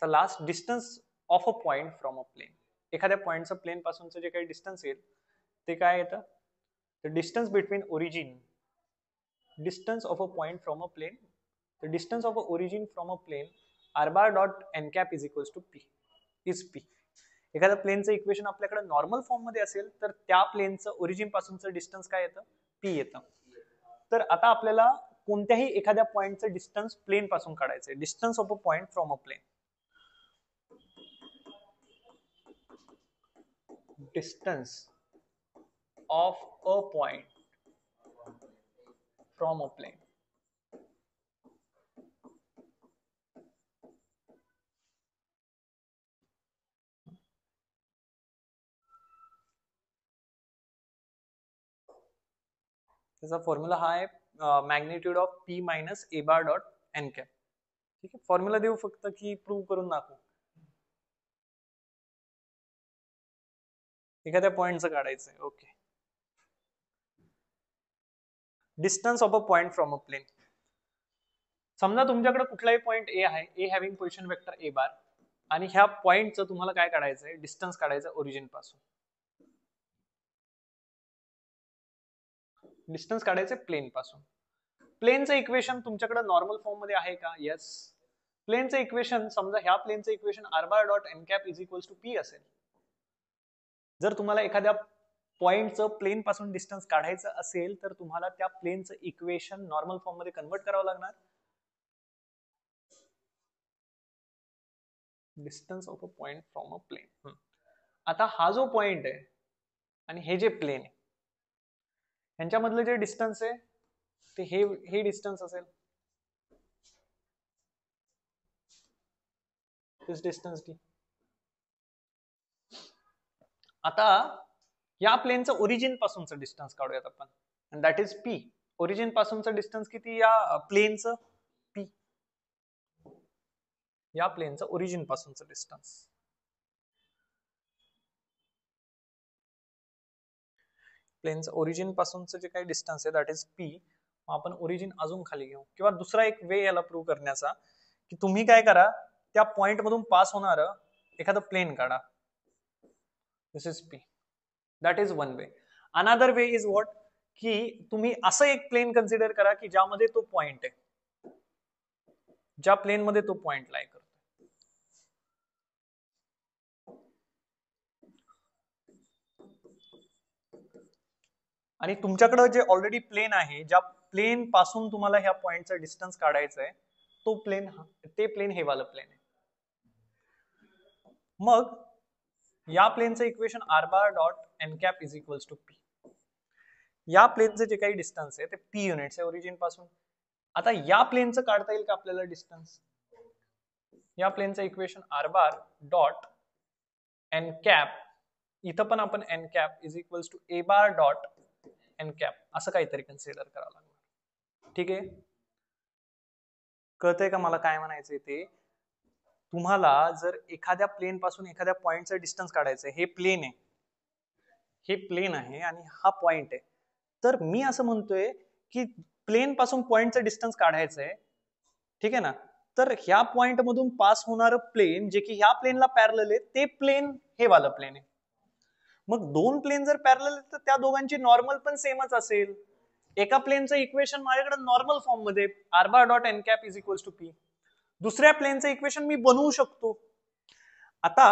A: तर last distance of a point from a plane, एखाद्या पॉइंटचं प्लेन पासूनचं जे काही डिस्टन्स येईल ते काय येतं, the distance between origin, distance of a point from a plane, the distance of a origin from a plane r bar dot n cap is equals to p is p. एखाद्या प्लेनचं equation आपल्याकडे normal form मध्ये असेल तर त्या प्लेनचं origin पासूनचं distance काय येतं, p येतं. तर आता आपल्याला कोणत्याही एखाद्या पॉइंटचं डिस्टन्स प्लेन पासून काढायचंय, distance of a point from a plane, distance of a point from a plane. त्याचा फॉर्म्युला हा आहे magnitude of p minus a bar dot n cap, ठीक आहे. फॉर्म्युला देऊ फक्त की प्रूव्ह करून दाखवू, एखाद्या पॉइंटचं काढायचंय. Okay, distance of a point from a plane. समजा तुमच्याकडे कुठलाही पॉइंट ए आहे, a having position vector a bar, आणि ह्या पॉइंटचं तुम्हाला काय काढायचंय, डिस्टन्स काढायचं ओरिजिन पासून, डिस्टन्स काढायचं प्लेन पासून. प्लेनचं इक्वेशन तुमच्याकडे नॉर्मल फॉर्म मध्ये आहे का, येस. प्लेनचं इक्वेशन, समजा ह्या प्लेनचं equation R bar dot n cap is equals to p असेल. जर तुम्हाला एखाद्या पॉइंटचं प्लेन पासून डिस्टन्स काढायचं असेल तर तुम्हाला त्या प्लेनचं इक्वेशन नॉर्मल फॉर्म मध्ये कन्वर्ट करावं लागणार. Distance of a point from a plane. आता हा जो पॉइंट आहे आणि हे जे प्लेन आहे यांच्यामधलं जे डिस्टन्स आहे ते हे डिस्टन्स असेल, दिस डिस्टन्स डी. आता या प्लेनचं ओरिजिन पासूनचं डिस्टन्स काढूयात आपण, and that is p. Origin पासूनचं डिस्टन्स किती या प्लेनचं, p. या प्लेनचं ओरिजिन पासूनचं डिस्टन्स, प्लेनचं ओरिजिन पासूनचं जे काही डिस्टन्स आहे दॅट इज p. आपण ओरिजिन अजून खाली घेऊ, किंवा दुसरा एक वे याला प्रूव्ह करण्याचा की तुम्ही काय करा, त्या पॉइंट मधून पास होणार एखादं प्लेन काढा, this is p. That is one way. Another way is what, की तुम्ही असं एक प्लेन कन्सिडर करा की ज्यामध्ये तो पॉइंट आहे, ज्या प्लेन मध्ये तो पॉइंट लाय करतो. आणि तुमच्याकडे जे ऑलरेडी प्लेन आहे, ज्या प्लेन पासून तुम्हाला ह्या पॉइंटचा डिस्टन्स काढायचा आहे, तो प्लेन, ते प्लेन हे वाला प्लेन आहे. मग या प्लेनचं equation R bar dot n cap is equals to p. या प्लेनचं जे काही डिस्टन्स आहे ते पी युनिट्स आहे ओरिजिन पासून. आता या प्लेनचं काढता येईल का आपल्याला डिस्टन्स? या प्लेनचं equation R bar dot n cap, इथं पण आपण n cap is equals to a bar dot n cap असं काहीतरी कन्सिडर करावं लागणार. ठीक आहे, कळतंय का मला काय म्हणायचंय ते? तुम्हाला जर एखाद्या प्लेन पासून एखाद्या पॉइंटचं डिस्टन्स काढायचं आहे, हे प्लेन आहे, हे प्लेन आहे आणि हा पॉइंट आहे, तर मी असं म्हणतोय की प्लेन पासून पॉइंटचं डिस्टन्स काढायचं आहे, ठीक आहे ना? तर ह्या पॉइंट मधून पास होणारं प्लेन जे की ह्या प्लेनला पॅरलल आहे, ते प्लेन हे वालं प्लेन आहे. मग दोन प्लेन जर पॅरलल आहेत तर त्या दोघांची नॉर्मल पण सेमच असेल. एका प्लेनचं इक्वेशन माझ्याकडे नॉर्मल फॉर्म मध्ये r bar dot n cap is equals to p, दुसऱ्या प्लेनचं इक्वेशन मी बनवू शकतो. आता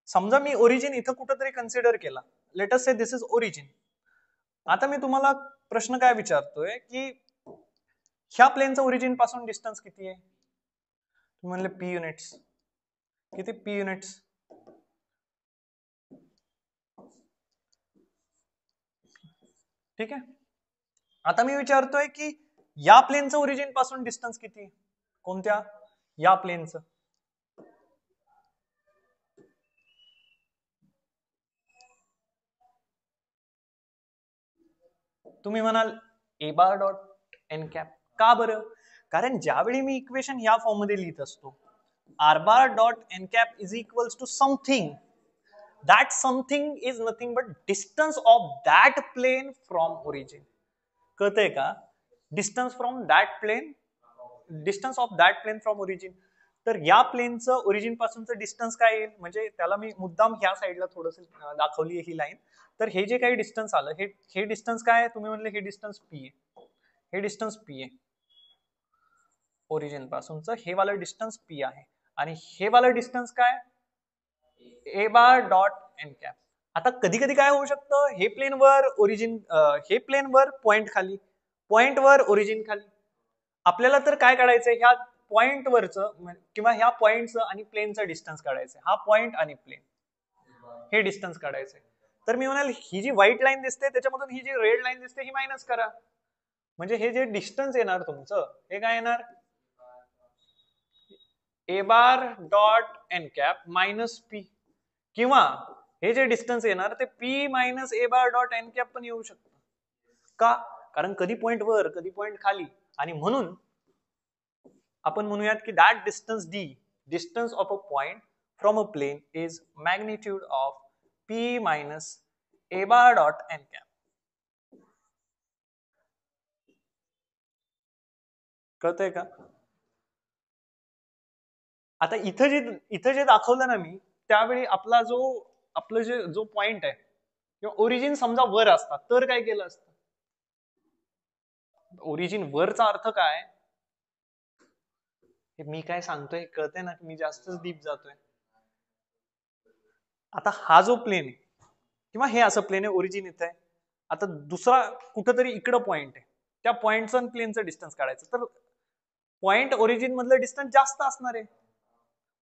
A: समजा मी ओरिजिन इथं कुठंतरी कन्सिडर केला, late us say this is origin. आता मी तुम्हाला प्रश्न काय विचारतोय की ह्या प्लेनचं ओरिजिन पासून डिस्टन्स किती आहे? तुम्ही म्हणले पी युनिट्स. किती पी युनिट्स? ठीक आहे. आता मी विचारतोय की या प्लेनचं ओरिजिन पासून डिस्टन्स किती आहे? कोणत्या? या प्लेनचं. तुम्ही म्हणाल ए बार डॉट एन कॅप. का बरं? कारण ज्यावेळी मी इक्वेशन ह्या फॉर्म मध्ये लिहित असतो, r bar dot n cap is equals to something, that something is nothing but distance of that plane from origin. कळतंय का? distance from that plane, distance of that plane from origin. तर या प्लेनचं origin पासूनचं distance काय येईल? म्हणजे त्याला मी मुद्दाम ह्या साईडला थोडस दाखवली ही लाईन. तर हे जे काही डिस्टन्स आलं, हे डिस्टन्स काय आहे? तुम्ही म्हणले हे डिस्टन्स पी आहे, हे डिस्टन्स पी आहे ओरिजिन पासूनचं, हे वाला डिस्टन्स पी आहे. आणि हे वाला डिस्टन्स काय? ए बार डॉट एन कॅप. आता कधी कधी काय होऊ शकतं, हे प्लेनवर ओरिजिन, हे प्लेनवर पॉइंट खाली, पॉइंट वर ओरिजिन खाली. आपल्याला तर काय काढायचंय? ह्या पॉइंट वरचं किंवा ह्या पॉइंटचं आणि प्लेनचं डिस्टन्स काढायचंय. हा पॉइंट आणि प्लेन, हे डिस्टन्स काढायचंय. तर मी म्हणाल ही जी व्हाईट लाईन दिसते त्याच्यामधून ही जी रेड लाईन दिसते ही मायनस करा. म्हणजे हे जे डिस्टन्स येणार तुमचं, हे काय येणार? A bar dot n cap minus p. किंवा हे जे डिस्टन्स येणार ते p minus a bar dot n cap पण येऊ शकतं. का? कारण कधी पॉइंट वर कधी पॉइंट खाली, आणि म्हणून आपण म्हणूयात की that distance d, distance of a point from a plane is magnitude of p minus a bar dot n cap. कळतंय का? आता इथं जे दाखवलं ना मी, त्यावेळी आपला आपलं जो पॉइंट आहे किंवा ओरिजिन समजा वर असतात तर काय केलं असतं? ओरिजिन वरचा अर्थ काय? हे मी काय सांगतोय कळतंय ना? मी जास्तच डीप जातोय. आता हा जो प्लेन आहे किंवा हे असं प्लेन आहे, ओरिजिन इथं आहे. आता दुसरा कुठंतरी इकडं पॉइंट आहे, त्या पॉइंटचं आणि प्लेनचं डिस्टन्स काढायचं, तर पॉइंट ओरिजिन मधलं डिस्टन्स जास्त असणार आहे.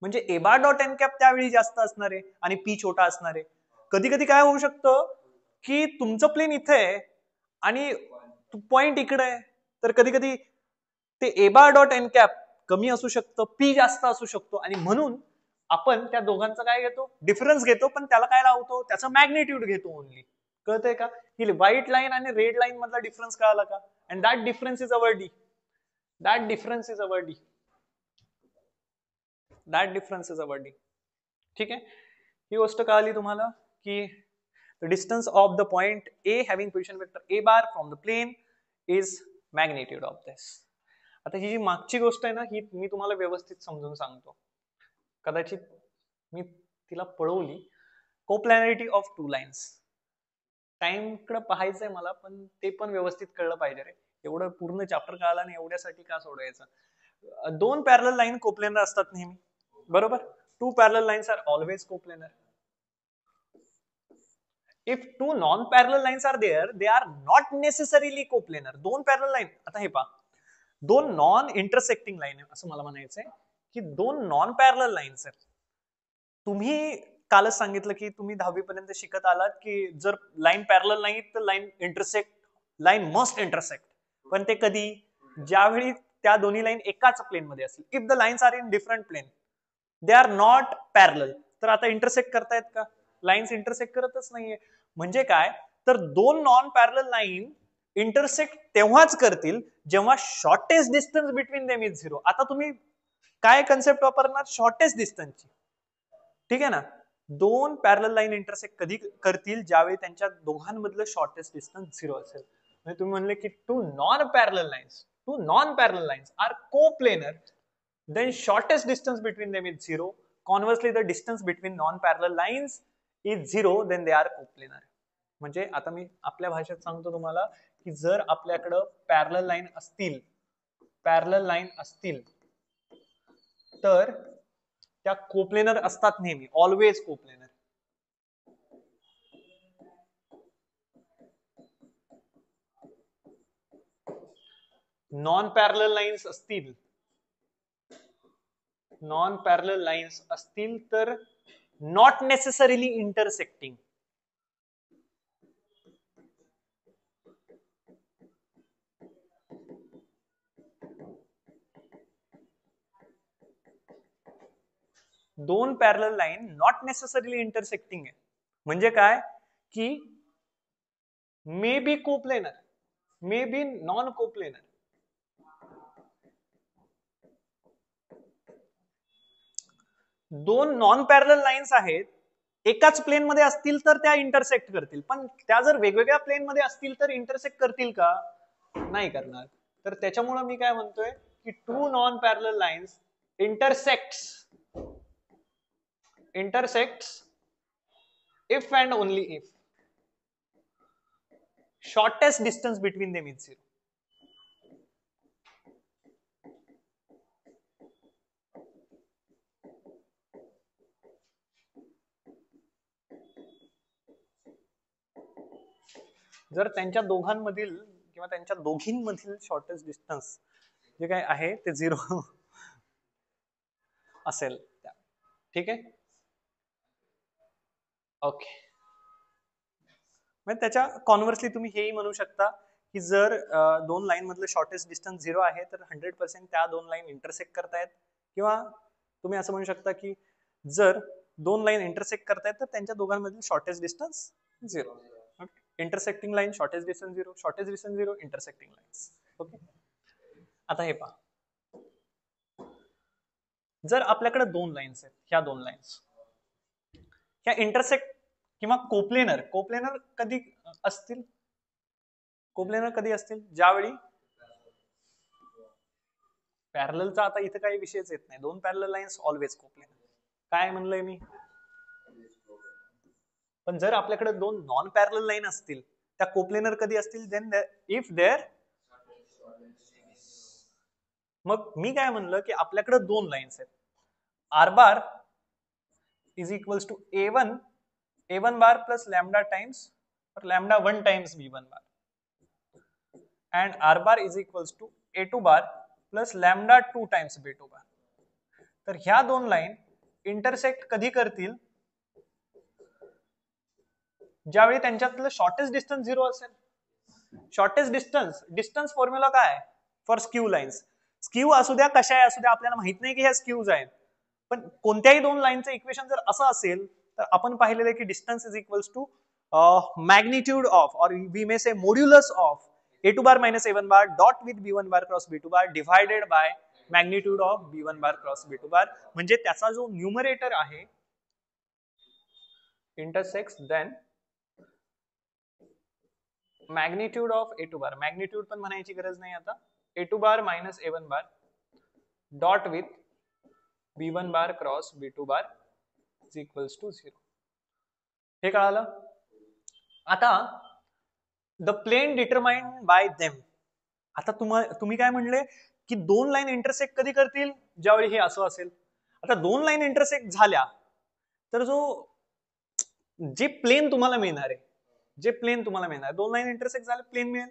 A: म्हणजे ए बार डॉट एन कॅप त्यावेळी जास्त असणार आहे आणि पी छोटा असणार आहे. कधी कधी काय होऊ शकतं की तुमचं प्लेन इथे आहे आणि पॉइंट इकडे आहे, तर कधी कधी ते ए बार डॉट एन कॅप कमी असू शकतं, पी जास्त असू शकतो, आणि म्हणून आपण त्या दोघांचं काय घेतो? डिफरन्स घेतो, पण त्याला काय लावतो? त्याचं मॅग्निट्यूड घेतो ओनली. कळतंय का? ही व्हाईट लाईन आणि रेड लाईन मधला डिफरन्स कळाला का? And that difference is our D. That difference is our D. That difference is our D. ठीक आहे, ही गोष्ट कळाली तुम्हाला की the distance of the point A having position vector A bar from the plane is magnitude of this. आता ही जी मागची गोष्ट आहे ना, ही मी तुम्हाला व्यवस्थित समजून सांगतो. कदाचित मी तिला पळवली. कोप्लॅनरिटी ऑफ टू लाईन्स. टाइम कडे पाहायचंय मला, पण ते पण व्यवस्थित कळलं पाहिजे रे. एवढं पूर्ण चॅप्टर कळाला आणि एवढ्यासाठी का सोडायचं? दोन पॅरलल लाईन कोप्लेनर असतात नेहमी, बरोबर? Two parallel lines are always coplanar. If two non parallel lines are there they are not necessarily coplanar. दोन पॅरलल लाईन, आता हे पहा, दोन नॉन इंटरसेक्टिंग लाईन आहे असं मला म्हणायचंय की दोन नॉन पॅरलल लाईन्स आहेत. तुम्ही कालच सांगितलं की तुम्ही 10वी पर्यंत शिकत आलात की जर लाईन पॅरलल नाही तर लाईन मस्ट इंटरसेक्ट. पण ते कधी? ज्यावेळी त्या दोन्ही लाईन एकाच प्लेन मध्ये असतील. If the lines are in different plane they are not parallel. तर आता इंटरसेक्ट करतायत का? लाईन्स इंटरसेक्ट करतच नाहीये. म्हणजे काय? तर दोन नॉन पॅरलल लाईन इंटरसेक्ट तेव्हाच करतील जेव्हा shortest distance between them is 0. आता तुम्ही काय कन्सेप्ट वापरणार? शॉर्टेस्ट डिस्टन्सची. ठीक आहे ना. दोन पॅरलल लाईन इंटरसेक्ट कधी करतील? ज्यावेळी त्यांच्या दोघांमधलं शॉर्टेस्ट डिस्टन्स 0 असेल. म्हणजे तुम्ही म्हणले की two non parallel lines are coplanar, then shortest distance between them is 0. Conversely, the distance between non-parallel lines is 0, then they are coplanar. म्हणजे आता मी आपल्या भाषेत सांगतो तुम्हाला की जर आपल्याकडं पॅरलल लाईन असतील तर त्या कोप्लेनर असतात नेहमी, always coplanar. Non parallel lines असतील तर नॉट नेसेसरीली इंटरसेक्टिंग. दोन parallel line not necessarily intersecting आहे. म्हणजे काय? की may be coplanar, may be non coplanar. दोन नॉन पॅरलल लाईन्स आहेत, एकाच प्लेन मध्ये असतील तर त्या इंटरसेक्ट करतील. पण त्या जर वेगवेगळ्या प्लेन मध्ये असतील तर इंटरसेक्ट करतील का? नाही करणार. तर त्याच्यामुळे मी काय म्हणतोय की two non parallel lines intersects if and only if shortest distance between them is 0. जर त्यांच्या दोघांमधील किंवा त्यांच्या दोघींमधील शॉर्टेस्ट डिस्टन्स जे काय आहे ते 0 असेल. ठीक आहे. ओके. म्हणजे त्याच्या कॉन्व्हर्सली तुम्ही हेही म्हणू शकता की जर दोन लाईन मधलं शॉर्टेस्ट डिस्टन्स 0 आहे तर 100% त्या दोन लाईन इंटरसेक्ट करतायत. किंवा तुम्ही असं म्हणू शकता की जर दोन लाईन इंटरसेक्ट करतायत तर त्यांच्या दोघांमधील shortest distance 0. Intersecting line shortest distance 0, shortest distance 0, intersecting lines. Okay. आता हे पहा, जर आपल्याकडे दोन लाईन्स आहेत, ह्या दोन लाईन्स ह्या इंटरसेक्ट किंवा कोप्लेनर कधी असतील? ज्यावेळी पॅरललचा आता इथं काही विषयच येत नाही. दोन पॅरलल लाईन्स ऑलवेज कोप्लेनर. काय म्हणलंय मी? पण जर आपल्याकडे दोन नॉन पॅरलल लाईन असतील त्या कोप्लेनर कधी असतील? Then if there. मग मी काय म्हणलं की आपल्याकडे दोन लाईन्स आहेत. R bar is equals to a1 bar plus lambda times or lambda 1 times b1 bar and r bar is equals to a2 bar plus lambda 2 times b2 bar. तर ह्या दोन लाईन इंटरसेक्ट कधी करतील? ज्यावेळी त्यांच्यातलं शॉर्टेस्ट डिस्टन्स 0 असेल. Shortest distance formula काय? For skew lines. Skew असू द्या कशा असू द्या, आपल्याला माहित नाही की ह्या स्क्यूज आहेत. पण कोणत्याही दोन लाईनचं इक्वेशन जर असं असेल तर आपण पाहिलेलं आहे की distance is equals to magnitude of or we may say modulus of a2 bar minus a1 bar dot with b1 bar cross b2 bar divided by magnitude of b1 bar cross b2 bar. म्हणजे त्याचा जो numerator आहे intersects then magnitude of a2 bar, magnitude पण म्हणायची गरज नाही आता, a2 bar minus a1 bar dot with b1 bar cross b2 bar is equals to 0. हे कळालं? आता the plane determined by them. आता तुम्ही काय म्हणले की दोन लाईन इंटरसेक्ट कधी करतील? ज्यावेळी हे असं असेल. आता दोन लाईन इंटरसेक्ट झाल्या तर जे प्लेन तुम्हाला मिळणार आहे जे प्लेन तुम्हाला मिळणार, दोन लाईन इंटरसेक्ट झाले प्लेन मिळेल.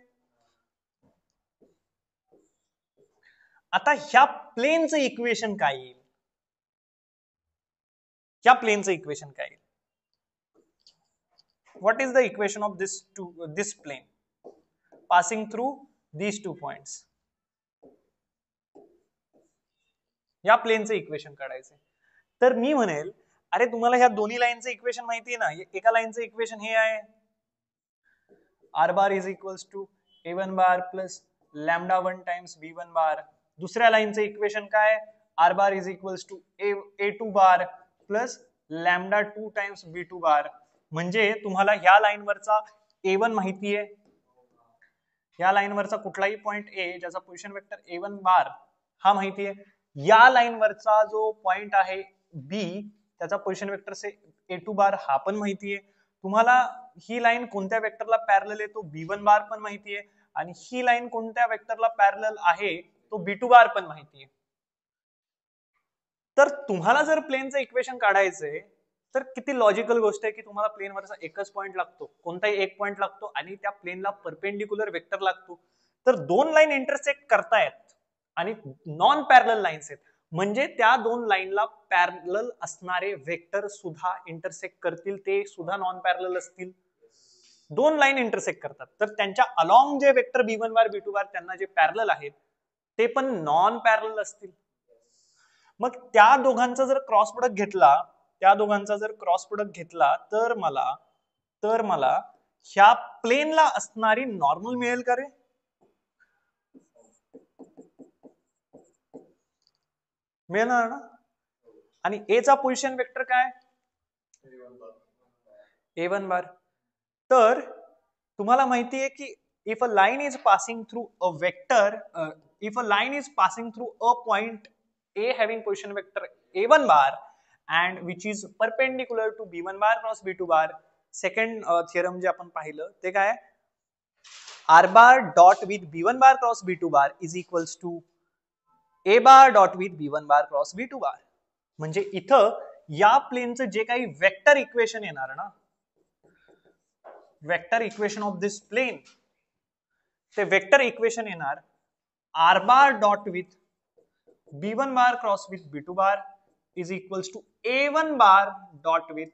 A: आता ह्या प्लेनचं इक्वेशन काय येईल? ह्या प्लेनचं इक्वेशन काय येईल? What is the equation of this plane passing through these 2 points? या प्लेनचं इक्वेशन काढायचं. तर मी म्हणेल, अरे तुम्हाला ह्या दोन्ही लाईनचं इक्वेशन माहिती आहे ना. एका लाईनचं इक्वेशन हे आहे, r bar is equals to a1 bar plus lambda 1 times b1 bar. दुसऱ्या लाईनचं इक्वेशन काय, r bar is equals to a2 bar plus lambda 2 times b2 bar. म्हणजे तुम्हाला ह्या लाईनवरचा a1 माहितीये, या लाईनवरचा कुठलाही पॉइंट a ज्याचा पोझिशन वेक्टर a1 बार हा माहितीये, या लाईनवरचा जो पॉइंट आहे b त्याचा पोझिशन वेक्टर से a2 बार हा पण माहितीये. तुम्हाला ही लाईन कोणत्या वेक्टरला पॅरलल आहे तो b1 बार पण माहितीये, आणि ही लाईन कोणत्या वेक्टरला पॅरलल आहे तो b2 बार पण माहितीये. तर तुम्हाला जर प्लेनचं इक्वेशन काढायचंय तर किती लॉजिकल गोष्ट आहे की तुम्हाला प्लेनवरचा एकच पॉइंट लागतो, कोणताही एक पॉइंट लागतो, आणि त्या प्लेनला परपेंडिक्युलर वेक्टर लागतो. तर दोन लाईन इंटरसेक्ट करतायत आणि नॉन पॅरलल लाईन्स आहेत, म्हणजे त्या दोन लाईनला पॅरलल असणारे वेक्टर सुद्धा इंटरसेक्ट करतील, ते सुद्धा नॉन पॅरलल असतील. दोन लाईन इंटरसेक्ट करतात तर त्यांच्या अलॉंग जे वेक्टर b1 बार b2 बार त्यांना जे पॅरलल आहेत ते पण नॉन पॅरलल असतील. मग त्या दोघांचा जर क्रॉस प्रोडक्ट घेतला तर मला ह्या प्लेनला असणारी नॉर्मल मिळेल का रे? मिळणार ना. आणि ए चा पोझिशन वेक्टर काय, a1 बार. तर तुम्हाला माहिती आहे की if a line is passing through a vector, if a line is passing through a point a having position vector a1 bar and which is perpendicular to b1 bar cross b2 bar, second theorem जे आपण पाहिलं ते काय, r bar dot with b1 bar cross b2 bar is equals to a bar dot with b1 bar cross b2 bar. म्हणजे इथं या प्लेनचं जे काही वेक्टर इक्वेशन येणार ना, vector equation of this plane, ते वेक्टर इक्वेशन येणार r bar dot with b1 bar cross with b2 bar is equals to a1 bar dot with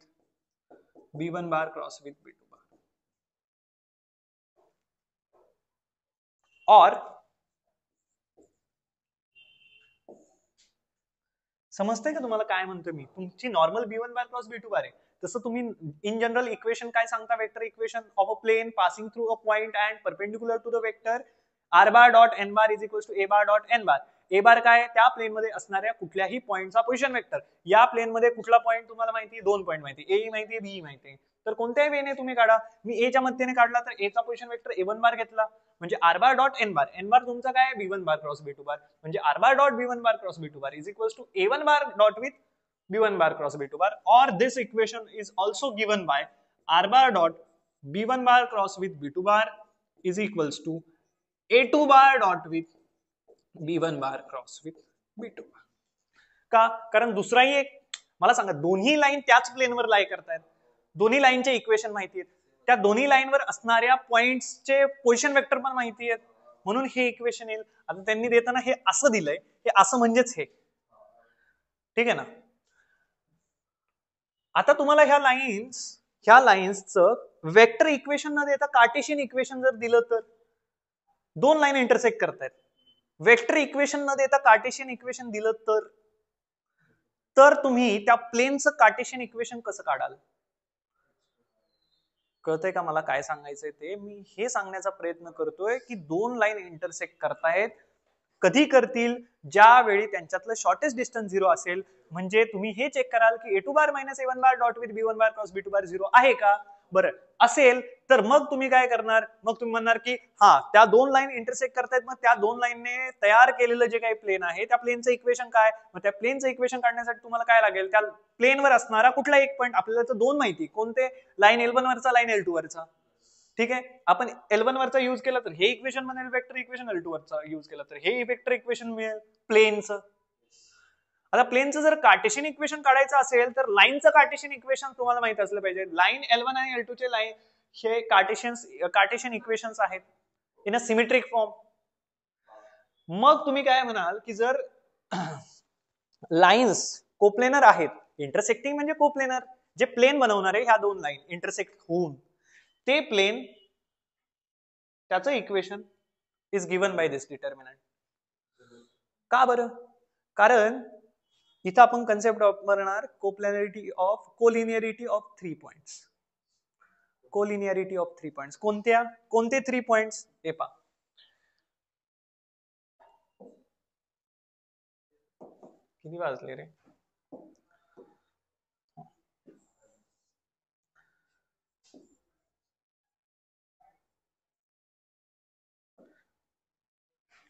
A: b1 bar cross with b2 bar. और समजतंय का तुम्हाला काय म्हणतोय मी? तुमची नॉर्मल b1 बार cross b2 बार आहे, तसं तुम्ही इन जनरल इक्वेशन काय सांगता, vector equation of a plane passing through a point and perpendicular to the vector r bar dot n bar is equals to a bar dot n bar. ए बार काय, त्या plain मध्ये असणाऱ्या कुठल्याही पॉइंटचा position vector. या plain मध्ये कुठला point तुम्हाला माहिती, दोन पॉइंट माहिती, ए माहिती, बी माहिती, तर कोणत्याही वेने तुम्ही काढा. मी ए च्या मध्येने काढला तर ए चा पोझिशन वेक्टर a1 बार घेतला, म्हणजे r bar dot n bar, n bar तुमचा काय b1 बार क्रॉस b2 बार, म्हणजे r bar dot b1 bar cross b2 bar is equals to a1 bar dot with b1 bar cross b2 bar, or this equation is also given by r bar dot b1 bar cross with b2 bar is equals to a2 bar dot with b1 bar cross with b2 bar. का, कारण दुसराही एक मला सांगा, दोन्ही line त्याच प्लेनवर लाई करतायत, दोन्ही लाईनचे इक्वेशन माहिती आहेत, त्या दोन्ही लाईनवर असणाऱ्या पॉइंट्सचे पोझिशन वेक्टर पण माहिती आहेत, म्हणून हे इक्वेशन येईल. आता त्यांनी देताना हे असं दिलंय, हे असं म्हणजेच हे, ठीक आहे ना. आता तुम्हाला ह्या लाईन्सचं वेक्टर इक्वेशन न देता कार्टेशियन इक्वेशन जर दिलं तर, दोन लाईन इंटरसेक्ट करतायत, वेक्टर इक्वेशन न देता कार्टेशियन इक्वेशन दिलं तर तुम्ही त्या प्लेनचं कार्टेशियन इक्वेशन कसं काढाल? कळतंय का मला काय सांगायचंय ते? मी हे सांगण्याचा प्रयत्न करतोय की दोन लाईन इंटरसेक्ट करतायत, कधी करतील, ज्यावेळी त्यांच्यातलं शॉर्टेस्ट डिस्टन्स 0 असेल. म्हणजे तुम्ही हे चेक कराल की a2 bar minus a1 bar dot with b1 bar cross b2 बार 0 आहे का. बरं असेल तर मग तुम्ही काय करणार, मग तुम्ही म्हणणार की हा त्या दोन लाईन इंटरसेक्ट करतायत, मग त्या दोन लाईनने तयार केलेलं जे काही प्लेन आहे त्या प्लेनचं इक्वेशन काय, मग त्या प्लेनचं इक्वेशन काढण्यासाठी तुम्हाला काय लागेल, त्या प्लेनवर असणारा कुठला एक पॉईंट, आपल्याला तर दोन माहिती, कोणते, लाईन L1 वरचा, लाईन L2 वरचा, ठीक आहे. आपण L1 वरचा यूज केला तर हे इक्वेशन बनेल वेक्टर इक्वेशन, L2 वरचा यूज केला तर हे वेक्टर इक्वेशन मिळेल प्लेनचं. आता प्लेनचं जर कार्टेशियन इक्वेशन काढायचं असेल तर लाईनचं कार्टेशियन इक्वेशन तुम्हाला माहित असलं पाहिजे. लाईन L1 आणि L2 चे लाईन हे कार्टेशियन इक्वेशन्स आहेत इन अ सिमेट्रिक फॉर्म. मग तुम्ही काय म्हणाल की जर लाईन्स कोप्लेनर आहेत, इंटरसेक्टिंग म्हणजे कोप्लेनर, जे प्लेन बनवणार आहे ह्या दोन लाईन इंटरसेक्ट होऊन, ते प्लेन त्याचं equation is given by this determinant. का बरं? कारण इथं आपण कन्सेप्ट वापरणार coplanarity of collinearity of 3 points. Collinearity of 3 points कोणते 3 पॉइंट्स हे पहा. किती वाजले रे?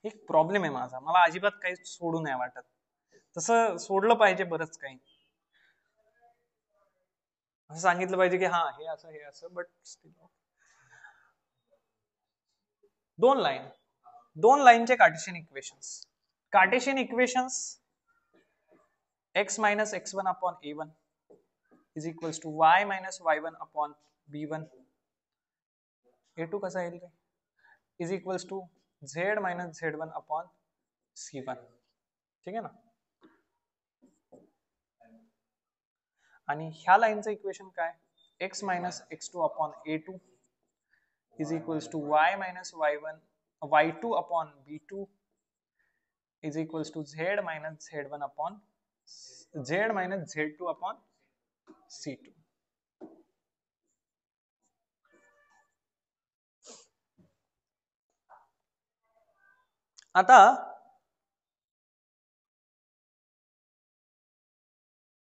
A: एक प्रॉब्लेम आहे माझा, मला अजिबात काही सोडू नाही वाटत. तसं सोडलं पाहिजे बरंच काही, असं सांगितलं पाहिजे की हा हे असं बट स्टील. दोन लाईनचे Cartesian equations x minus x1 upon a1 is equals to y minus y1 upon b1. a2 कसा येईल रे? is equals to z minus z1 upon c1. ठीक आहे ना? आणि ह्या लाईनचं इक्वेशन काय? x minus x2 upon a2 is equals to y minus y2 upon b2 is equals to z minus z1 upon z minus z2 upon c2. आता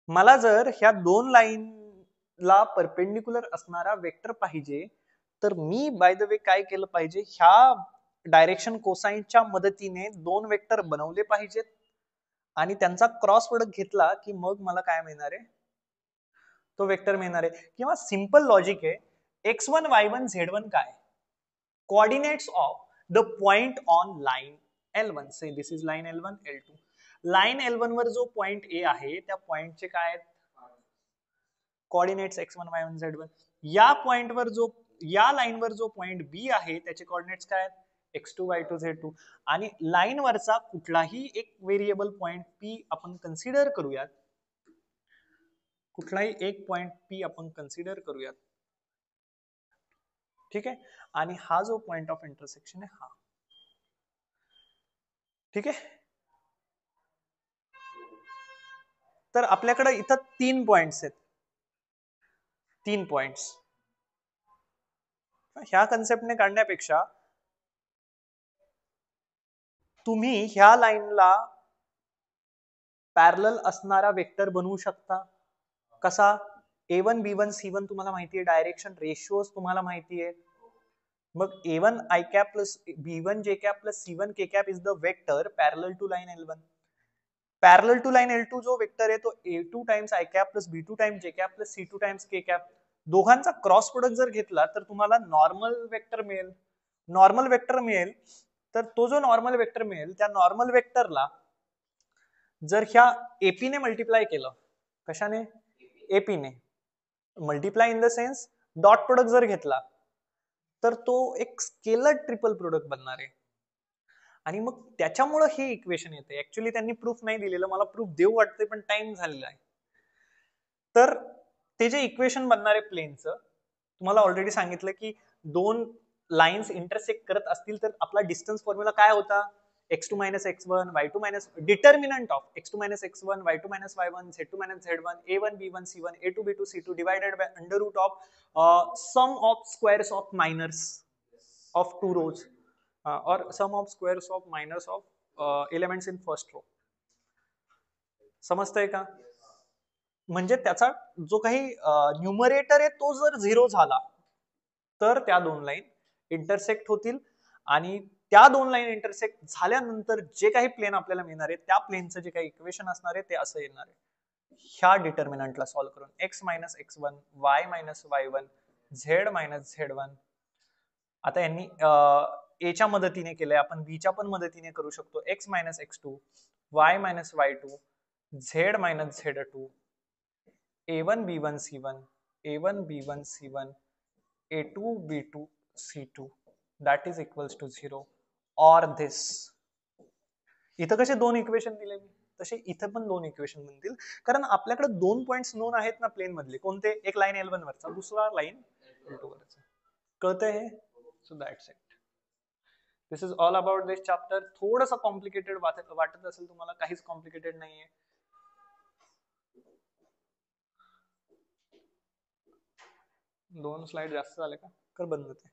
A: मला जर ह्या दोन लाईनला परपेंडिक्युलर असणारा वेक्टर पाहिजे, तर मी बाय द वे काय केलं पाहिजे, ह्या डायरेक्शन कोसाइनच्या मदतीने दोन वेक्टर बनवले पाहिजेत आणि त्यांचा क्रॉस प्रोडक्ट घेतला की मग मला काय मिळणार आहे, तो वेक्टर मिळणार आहे. किंवा सिंपल लॉजिक आहे, x1 y1 z1 काय, coordinates of the point on line L1. Say this is line L1 L2. Line L1 वर जो पॉइंट A आहे त्या पॉइंटचे काय आहेत, कोऑर्डिनेट्स x1 y1 z1. या पॉइंटवर या लाईनवर जो पॉइंट B आहे त्याचे कोऑर्डिनेट्स काय आहेत, x2 y2 z2. आणि लाईन वरचा कुठलाही एक व्हेरिएबल पॉइंट P आपण कन्सिडर करूयात, कुठलाही एक पॉइंट P आपण कन्सिडर करूयात. ठीक आहे. आणि हा जो पॉइंट ऑफ इंटरसेक्शन आहे हा. ठीक आहे. तर आपल्याकडे इथं 3 पॉइंट्स आहेत, 3 पॉइंट्स. ह्या कन्सेप्टने काढण्यापेक्षा तुम्ही ह्या लाईनला पॅरलल असणारा वेक्टर बनवू शकता. कसा? a1 b1 c1 तुम्हाला माहिती आहे, डायरेक्शन रेशिओज तुम्हाला माहिती आहे. मग a1 i cap plus b1 j cap plus c1 k cap is the vector parallel to line L1. Parallel to line L2 जो वेक्टर आहे तो a2 times i cap plus b2 times j cap plus c2 times k cap. दोघांचा cross product जर घेतला तर तुम्हाला normal vector मिळेल. Normal vector मिळेल तर तो जो नॉर्मल वेक्टर मिळेल त्या नॉर्मल वेक्टरला जर ह्या AP ने मल्टिप्लाय केलं, कशाने? AP ने multiply in the sense dot product जर घेतला तर तो एक स्केलर ट्रिपल प्रोडक्ट बनणार आहे. आणि मग त्याच्यामुळे हे इक्वेशन येते. ऍक्च्युअली त्यांनी प्रूफ नाही दिलेलं, मला प्रूफ देऊ वाटते पण टाइम झालेला आहे. तर ते जे इक्वेशन बनणार आहे प्लेनचं, तुम्हाला ऑलरेडी सांगितलं की दोन लाईन्स इंटरसेक्ट करत असतील तर आपला डिस्टन्स फॉर्म्युला काय होता, x2 minus x1 y2 minus determinant of x2 minus x1 y2 minus y1 z2 minus z1 a1 b1 c1 a2 b2 c2 divided by under root of sum of squares of minors of two rows or sum of squares of minors of elements in first row. समजतंय का? म्हणजे त्याचा जो काही numerator आहे तो जर 0 झाला तर त्या दोन लाईन इंटरसेक्ट होतील आणि त्या दोन लाईन इंटरसेक्ट झाल्यानंतर जे काही प्लेन आपल्याला मिळणार आहे त्या प्लेनचं जे काही इक्वेशन असणार आहे ते असं येणार आहे. ह्या डिटर्मिनंटला सॉल्व्ह करून x minus x1 y minus y1 z minus z1. आता यांनी A च्या मदतीने केलंय, आपण B च्या पण मदतीने करू शकतो. x minus x2 y minus y2 z minus z2 a1 b1 c1 a1 b1 c1 A2 B2 C2 that is equals to 0 or this. इथं कसे दोन इक्वेशन दिले मी तसे इथे पण दोन इक्वेशन बनतील, कारण आपल्याकडे दोन पॉइंट्स नोन आहेत ना प्लेन मधले. कोणते? एक लाईन L1 वरचा, दुसरा लाईन L2 वरचा. कळतंय हे? So that's it. This is all about this chapter. थोडंसं कॉम्प्लिकेटेड वाटत असेल तुम्हाला, काहीच कॉम्प्लिकेटेड नाहीये. दोन स्लाइड जास्त झाले का? कर बंद ते.